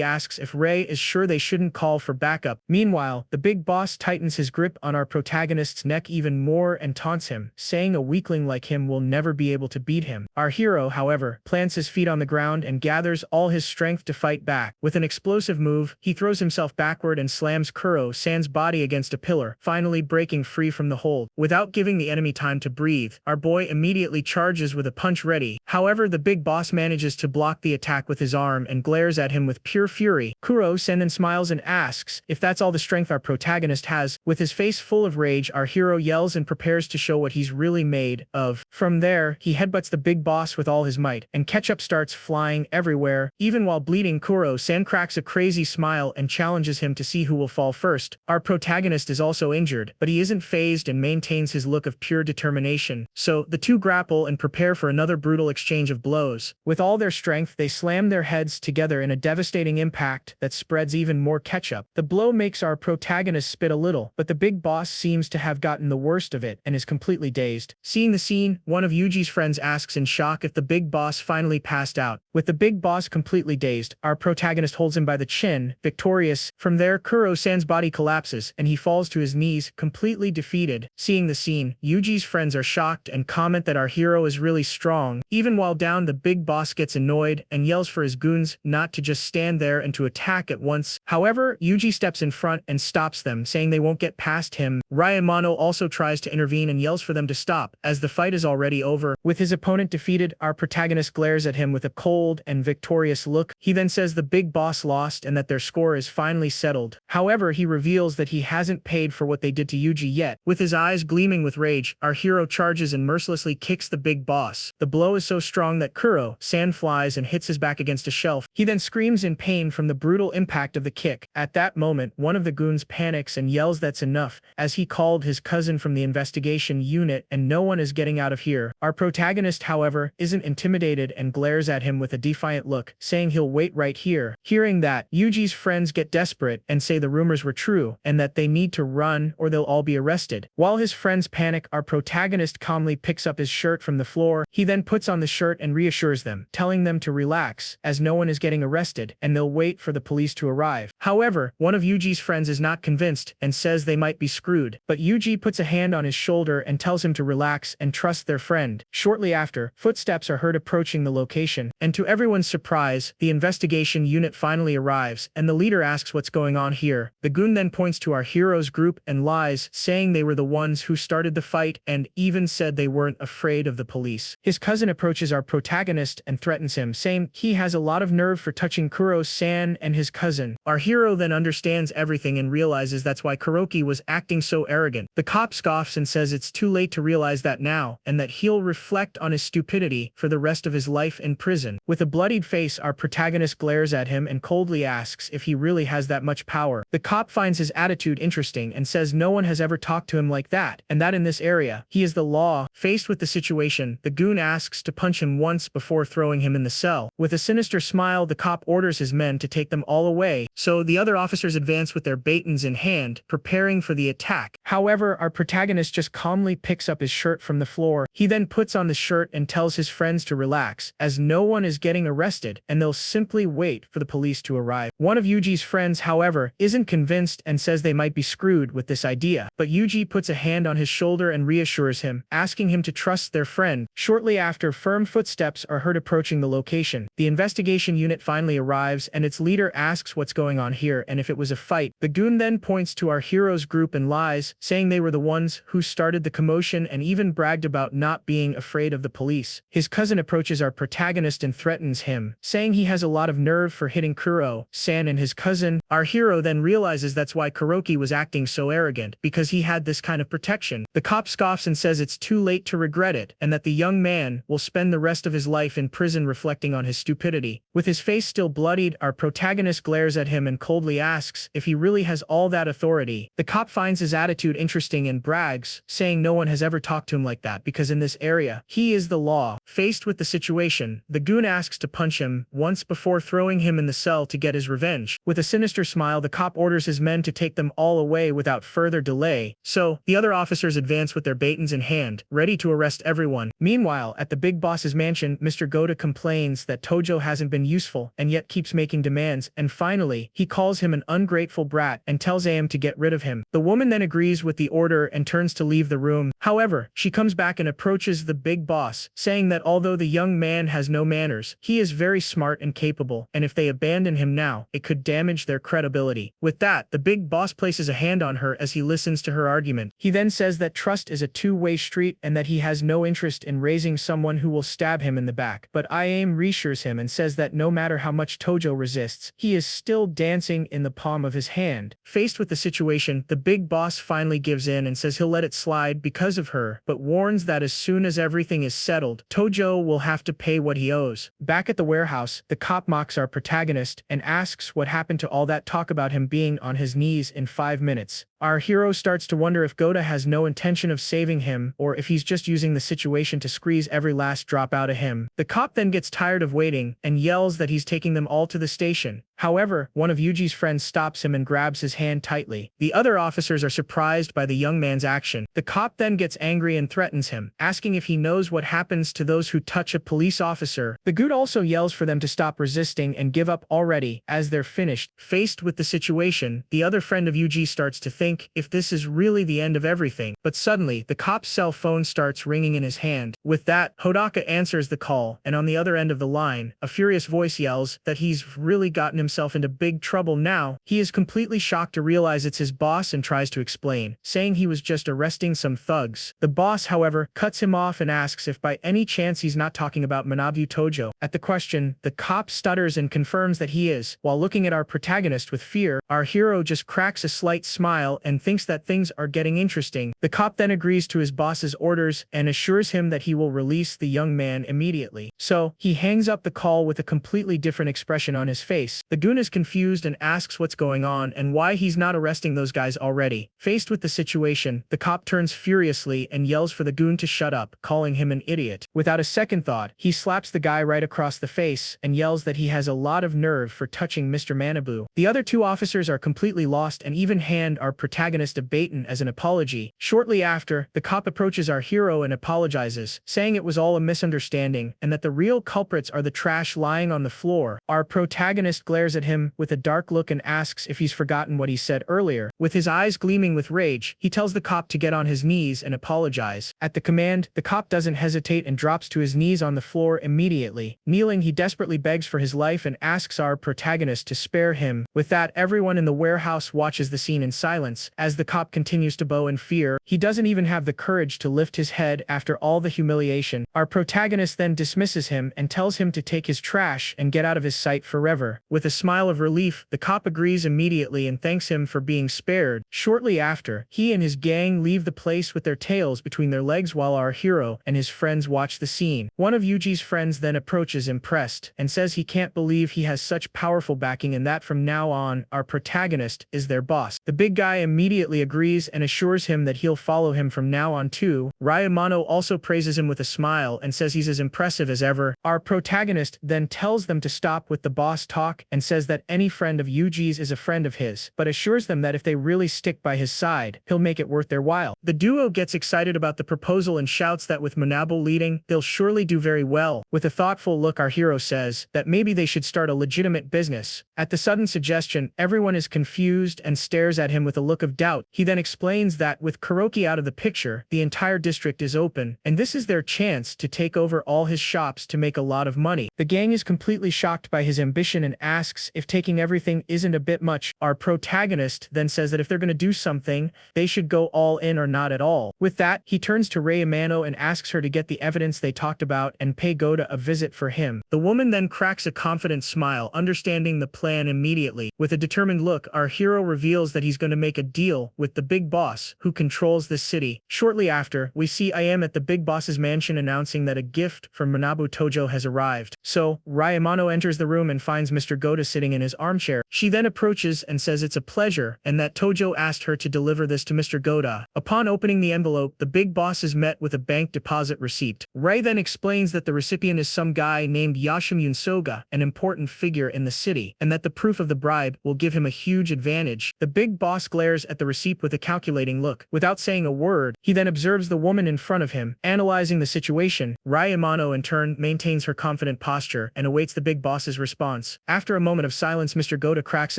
asks if Rei is sure they shouldn't call for backup. Meanwhile, the big boss tightens his grip on our protagonist's neck even more and taunts him, saying a weakling like him will never be able to beat him. Our hero, however, plants his feet on the ground and gathers all his strength to fight back. With an explosive move, he throws himself backward and slams Kuro-san's body against a pillar, finally breaking free from the hold. Without giving the enemy time to breathe, our boy immediately charges with a punch ready. However, the big boss manages to block the attack with his arm and glares at him with pure fury. Kuro-san then smiles and asks if that's all the strength our protagonist has. With his face full of rage, our hero yells and prepares to show what he's really made of. From there, he headbutts the big boss with all his might, and ketchup starts flying everywhere. Even while bleeding, Kuro-san cracks a crazy smile and challenges him to see who will fall first. Our protagonist is also injured, but he isn't fazed and maintains his look of pure determination. So, the two grapple and prepare for another brutal exchange of blows. With all their strength, they slam their heads together in a devastating impact that spreads even more ketchup. The blow makes our protagonist spit a little, but the big boss seems to have gotten the worst of it and is completely dazed. Seeing the scene, one of Yuji's friends asks in shock if the big boss finally passed out. With the big boss completely dazed, our protagonist holds him by the chin, victorious. From there, Kuro-san's body collapses and he falls to his knees, completely defeated. Seeing the scene, Yuji's friends are shocked and comment that our hero is really strong. Even while down, the big boss gets annoyed and yells for his goons not to just stand there and to attack at once. However, Yuji steps in front and stops them, saying they won't get past him. Ryamano also tries to intervene and yells for them to stop, as the fight is already over. With his opponent defeated, our protagonist glares at him with a cold and victorious look. He then says the big boss lost and that their score is finally settled. However, he reveals that he hasn't paid for what they did to Yuji yet. With his eyes gleaming with rage, our hero charges and mercilessly kicks the big boss. The blow is so strong that Kuro-san flies and hits his back against a shelf. He then screams in pain from the brutal impact of the kick. At that moment, one of the goons panics and yells that's enough, as he called his cousin from the investigation unit and no one is getting out of here. Our protagonist, however, isn't intimidated and glares at him with a defiant look, saying he'll wait right here. Hearing that, Yuji's friends get desperate and say the rumors were true and that they need to run or they'll all be arrested. While his friends panic, our protagonist calmly picks up his shirt from the floor. He then puts on the shirt and reassures them, telling them to relax, as no one is getting arrested and they'll wait for the police to arrive. However, one of Yuji's friends is not convinced and says they might be screwed, but Yuji puts a hand on his shoulder and tells him to relax and trust their friend. Shortly after, footsteps are heard approaching the location, and to everyone's surprise, the investigation unit finally arrives, and the leader asks what's going on here. The goon then points to our hero's group and lies, saying they were the ones who started the fight and even said they weren't afraid of the police. His cousin approaches our protagonist and threatens him, saying he has a lot of nerve for touching Kuro-san and his cousin. Our hero then understands everything and realizes that's why Kuroki was acting so arrogant. The cop scoffs and says it's too late to realize that now, and that he'll reflect on his stupidity for the rest of his life in prison. With a bloodied face, our protagonist glares at him and coldly asks if he really has that much power. The cop finds his attitude interesting and says no one has ever talked to him like that, and that in this area, he is the law. Faced with the situation, the goon asks to punch him once before throwing him in the cell. With a sinister smile, the cop orders his men to take them all away, so the other officers advance with their batons in hand, preparing for the attack. However, our protagonist just calmly picks up his shirt from the floor. He then puts on the shirt and tells his friends to relax, as no one is getting arrested, and they'll simply wait for the police to arrive. One of Yuji's friends, however, isn't convinced and says they might be screwed with this idea, but Yuji puts a hand on his shoulder and reassures him, asking him to trust their friend. Shortly after, firm footsteps are heard approaching the location. The investigation unit finally arrives, and its leader asks what's going on here and if it was a fight. The goon then points to our hero's group and lies, saying they were the ones who started the commotion and even bragged about not being afraid of the police. His cousin approaches our protagonist and threatens him, saying he has a lot of nerve for hitting Kuro-san and his cousin. Our hero then realizes that's why Kuroki was acting so arrogant, because he had this kind of protection. The cop scoffs and says it's too late to regret it, and that the young man will spend the rest of his life in prison reflecting on his stupidity. With his face still bloodied, our protagonist glares at him and coldly asks if he really has all that authority. The cop finds his attitude interesting and brags, saying no one has ever talked to him like that because in this area, he is the law. Faced with the situation, the goon asks to punch him once before throwing him in the cell to get his revenge. With a sinister smile, the cop orders his men to take them all away without further delay, so the other officers advance with their batons in hand, ready to arrest everyone. Meanwhile, at the big boss's mansion, Mr. Goda complains that Tojo hasn't been useful and yet keeps making demands, and finally, he calls him an ungrateful brat and tells AM to get rid of him. The woman then agrees with the order and turns to leave the room. However, she comes back and approaches the big boss, saying that although the young man has no manners, he is very smart and capable, and if they abandon him now, it could damage their credibility. With that, the big boss places a hand on her as he listens to her argument. He then says that trust is a two-way street and that he has no interest in raising someone who will stab him in the back. But IAM reassures him and says that no matter how much Tojo resists, he is still dancing in the palm of his hand. Faced with the situation, the big boss finally gives in and says he'll let it slide because of her, but warns that as soon as everything is settled, Tojo will have to pay what he owes. Back at the warehouse, the cop mocks our protagonist and asks what happened to all that talk about him being on his knees in 5 minutes. Our hero starts to wonder if Goda has no intention of saving him or if he's just using the situation to squeeze every last drop out of him. The cop then gets tired of waiting and yells that he's taking them all to the station. However, one of Yuji's friends stops him and grabs his hand tightly. The other officers are surprised by the young man's action. The cop then gets angry and threatens him, asking if he knows what happens to those who touch a police officer. The goon also yells for them to stop resisting and give up already, as they're finished. Faced with the situation, the other friend of Yuji starts to think if this is really the end of everything. But suddenly, the cop's cell phone starts ringing in his hand. With that, Hodaka answers the call, and on the other end of the line, a furious voice yells that he's really gotten himself into big trouble now. He is completely shocked to realize it's his boss and tries to explain, saying he was just arresting some thugs. The boss, however, cuts him off and asks if by any chance he's not talking about Manabu Tojo. At the question, the cop stutters and confirms that he is. While looking at our protagonist with fear, our hero just cracks a slight smile and thinks that things are getting interesting. The cop then agrees to his boss's orders and assures him that he will release the young man immediately. So, he hangs up the call with a completely different expression on his face. The goon is confused and asks what's going on and why he's not arresting those guys already. Faced with the situation, the cop turns furiously and yells for the goon to shut up, calling him an idiot. Without a second thought, he slaps the guy right across the face and yells that he has a lot of nerve for touching Mr. Manabu. The other two officers are completely lost and even hand our protagonist a baton as an apology. Shortly after, the cop approaches our hero and apologizes, saying it was all a misunderstanding and that the real culprits are the trash lying on the floor. Our protagonist glares at him with a dark look and asks if he's forgotten what he said earlier. With his eyes gleaming with rage, he tells the cop to get on his knees and apologize. At the command, the cop doesn't hesitate and drops to his knees on the floor immediately. Kneeling, he desperately begs for his life and asks our protagonist to spare him. With that, everyone in the warehouse watches the scene in silence as the cop continues to bow in fear. He doesn't even have the courage to lift his head after all the humiliation. Our protagonist then dismisses him and tells him to take his trash and get out of his sight forever. With a smile of relief, the cop agrees immediately and thanks him for being spared. Shortly after, he and his gang leave the place with their tails between their legs while our hero and his friends watch the scene. One of Yuji's friends then approaches impressed and says he can't believe he has such powerful backing and that from now on, our protagonist is their boss. The big guy immediately agrees and assures him that he'll follow him from now on too. Ryamano also praises him with a smile and says he's as impressive as ever. Our protagonist then tells them to stop with the boss talk and says that any friend of Yuji's is a friend of his, but assures them that if they really stick by his side, he'll make it worth their while. The duo gets excited about the proposal and shouts that with Manabu leading, they'll surely do very well. With a thoughtful look, our hero says that maybe they should start a legitimate business. At the sudden suggestion, everyone is confused and stares at him with a look of doubt. He then explains that with Kuroki out of the picture, the entire district is open, and this is their chance to take over all his shops to make a lot of money. The gang is completely shocked by his ambition and asks if taking everything isn't a bit much. Our protagonist then says that if they're going to do something, they should go all in or not at all. With that, he turns to Rei Amano and asks her to get the evidence they talked about and pay Goda a visit for him. The woman then cracks a confident smile, understanding the plan immediately. With a determined look, our hero reveals that he's going to make a deal with the big boss who controls the city. Shortly after, we see I am at the big boss's mansion announcing that a gift from Manabu Tojo has arrived. So, Ryamano enters the room and finds Mr. Goda sitting in his armchair. She then approaches and says it's a pleasure and that Tojo asked her to deliver this to Mr. Goda. Upon opening the envelope, the big boss is met with a bank deposit receipt. Ray then explains that the recipient is some guy named Yashimun Soga, an important figure in the city, and that the proof of the bribe will give him a huge advantage. The big boss glares at the receipt with a calculating look. Without saying a word, he then observes the woman in front of him. Analyzing the situation, Ryamano in turn maintains her confident posture and awaits the big boss's response. After a moment of silence, Mr. Goda cracks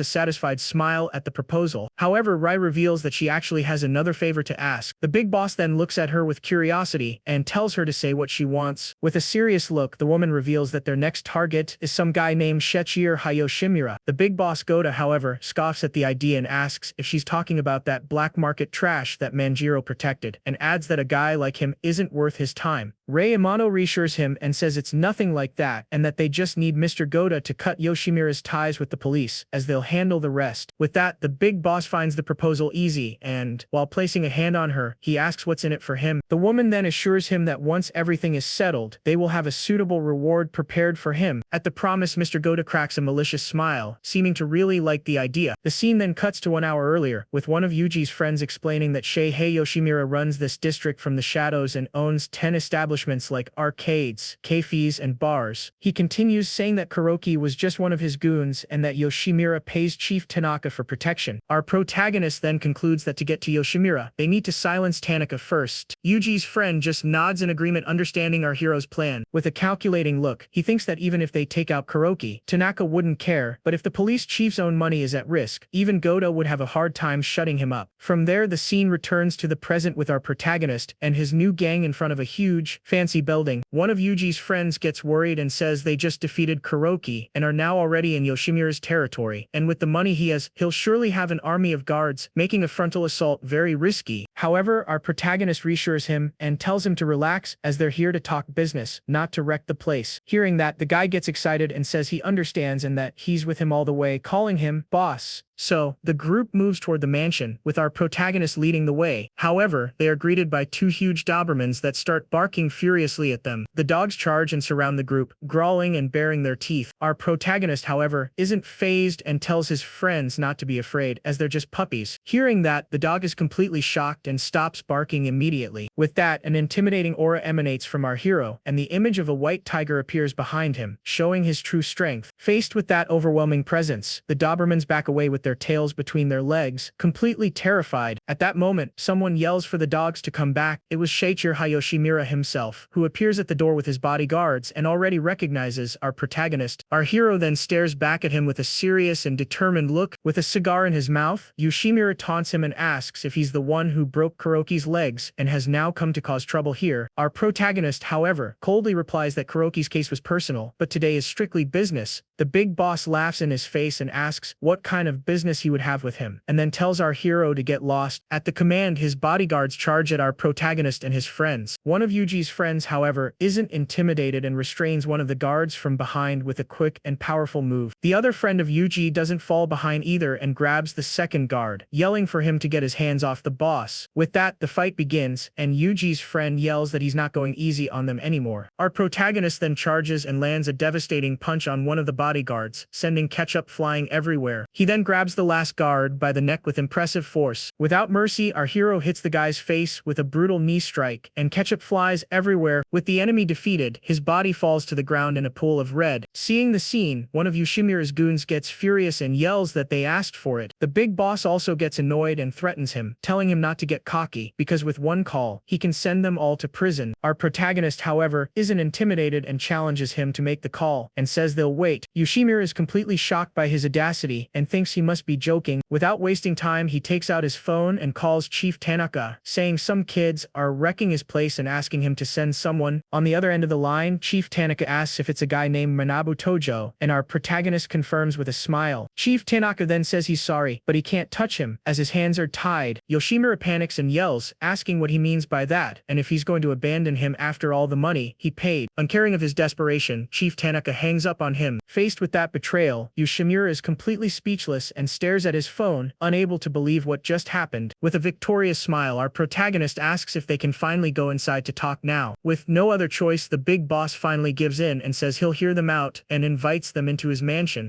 a satisfied smile at the proposal. However, Rai reveals that she actually has another favor to ask. The big boss then looks at her with curiosity and tells her to say what she wants. With a serious look, the woman reveals that their next target is some guy named Shechir Hayoshimura. The big boss Goda, however, scoffs at the idea and asks if she's talking about that black market trash that Manjiro protected, and adds that a guy like him isn't worth his time. Rei Amano reassures him and says it's nothing like that and that they just need Mr. Goda to cut Yoshimura's ties with the police, as they'll handle the rest. With that, the big boss finds the proposal easy and, while placing a hand on her, he asks what's in it for him. The woman then assures him that once everything is settled, they will have a suitable reward prepared for him. At the promise, Mr. Goda cracks a malicious smile, seeming to really like the idea. The scene then cuts to 1 hour earlier, with one of Yuji's friends explaining that Sheihei Yoshimura runs this district from the shadows and owns 10 establishments like arcades, cafes, and bars. He continues saying that Kuroki was just one of his goons and that Yoshimura pays Chief Tanaka for protection. Our protagonist then concludes that to get to Yoshimura, they need to silence Tanaka first. Yuji's friend just nods in agreement, understanding our hero's plan. With a calculating look, he thinks that even if they take out Kuroki, Tanaka wouldn't care, but if the police chief's own money is at risk, even Goda would have a hard time shutting him up. From there, the scene returns to the present with our protagonist and his new gang in front of a huge, fancy building. One of Yuji's friends gets worried and says they just defeated Kuroki and are now already in Yoshimura's territory, and with the money he has, he'll surely have an army of guards, making a frontal assault very risky. However, our protagonist reassures him and tells him to relax as they're here to talk business, not to wreck the place. Hearing that, the guy gets excited and says he understands and that he's with him all the way, calling him boss. So, the group moves toward the mansion, with our protagonist leading the way. However, they are greeted by two huge Dobermans that start barking furiously at them. The dogs charge and surround the group, growling and baring their teeth. Our protagonist, however, isn't fazed and tells his friends not to be afraid, as they're just puppies. Hearing that, the dog is completely shocked and stops barking immediately. With that, an intimidating aura emanates from our hero, and the image of a white tiger appears behind him, showing his true strength. Faced with that overwhelming presence, the Dobermans back away with their tails between their legs, completely terrified. At that moment, someone yells for the dogs to come back. It was Sheichiro Hayoshimura himself, who appears at the door with his bodyguards and already recognizes our protagonist. Our hero then stares back at him with a serious and determined look. With a cigar in his mouth, Yoshimura taunts him and asks if he's the one who broke Kuroki's legs and has now come to cause trouble here. Our protagonist, however, coldly replies that Kuroki's case was personal, but today is strictly business. The big boss laughs in his face and asks what kind of business he would have with him, and then tells our hero to get lost. At the command, his bodyguards charge at our protagonist and his friends. One of Yuji's friends, however, isn't intimidated and restrains one of the guards from behind with a quick and powerful move. The other friend of Yuji doesn't fall behind either and grabs the second guard, yelling for him to get his hands off the boss. With that, the fight begins, and Yuji's friend yells that he's not going easy on them anymore. Our protagonist then charges and lands a devastating punch on one of the bodyguards, sending ketchup flying everywhere. He then grabs the last guard by the neck with impressive force. Without mercy, our hero hits the guy's face with a brutal knee strike, and ketchup flies everywhere. With the enemy defeated, his body falls to the ground in a pool of red. Seeing the scene, one of Yoshimura's goons gets furious and yells that they asked for it. The big boss also gets annoyed and threatens him, telling him not to get cocky, because with one call, he can send them all to prison. Our protagonist, however, isn't intimidated and challenges him to make the call, and says they'll wait. Yoshimura is completely shocked by his audacity and thinks he must be joking. Without wasting time, he takes out his phone and calls Chief Tanaka, saying some kids are wrecking his place and asking him to send someone. On the other end of the line, Chief Tanaka asks if it's a guy named Manabu Tojo, and our protagonist confirms with a smile. Chief Tanaka then says he's sorry, but he can't touch him, as his hands are tied. Yoshimura panics and yells, asking what he means by that, and if he's going to abandon him after all the money he paid. Uncaring of his desperation, Chief Tanaka hangs up on him. Faced with that betrayal, Yoshimura is completely speechless and stares at his phone, unable to believe what just happened. With a victorious smile, our protagonist asks if they can finally go inside to talk now. With no other choice, the big boss finally gives in and says he'll hear them out and invites them into his mansion.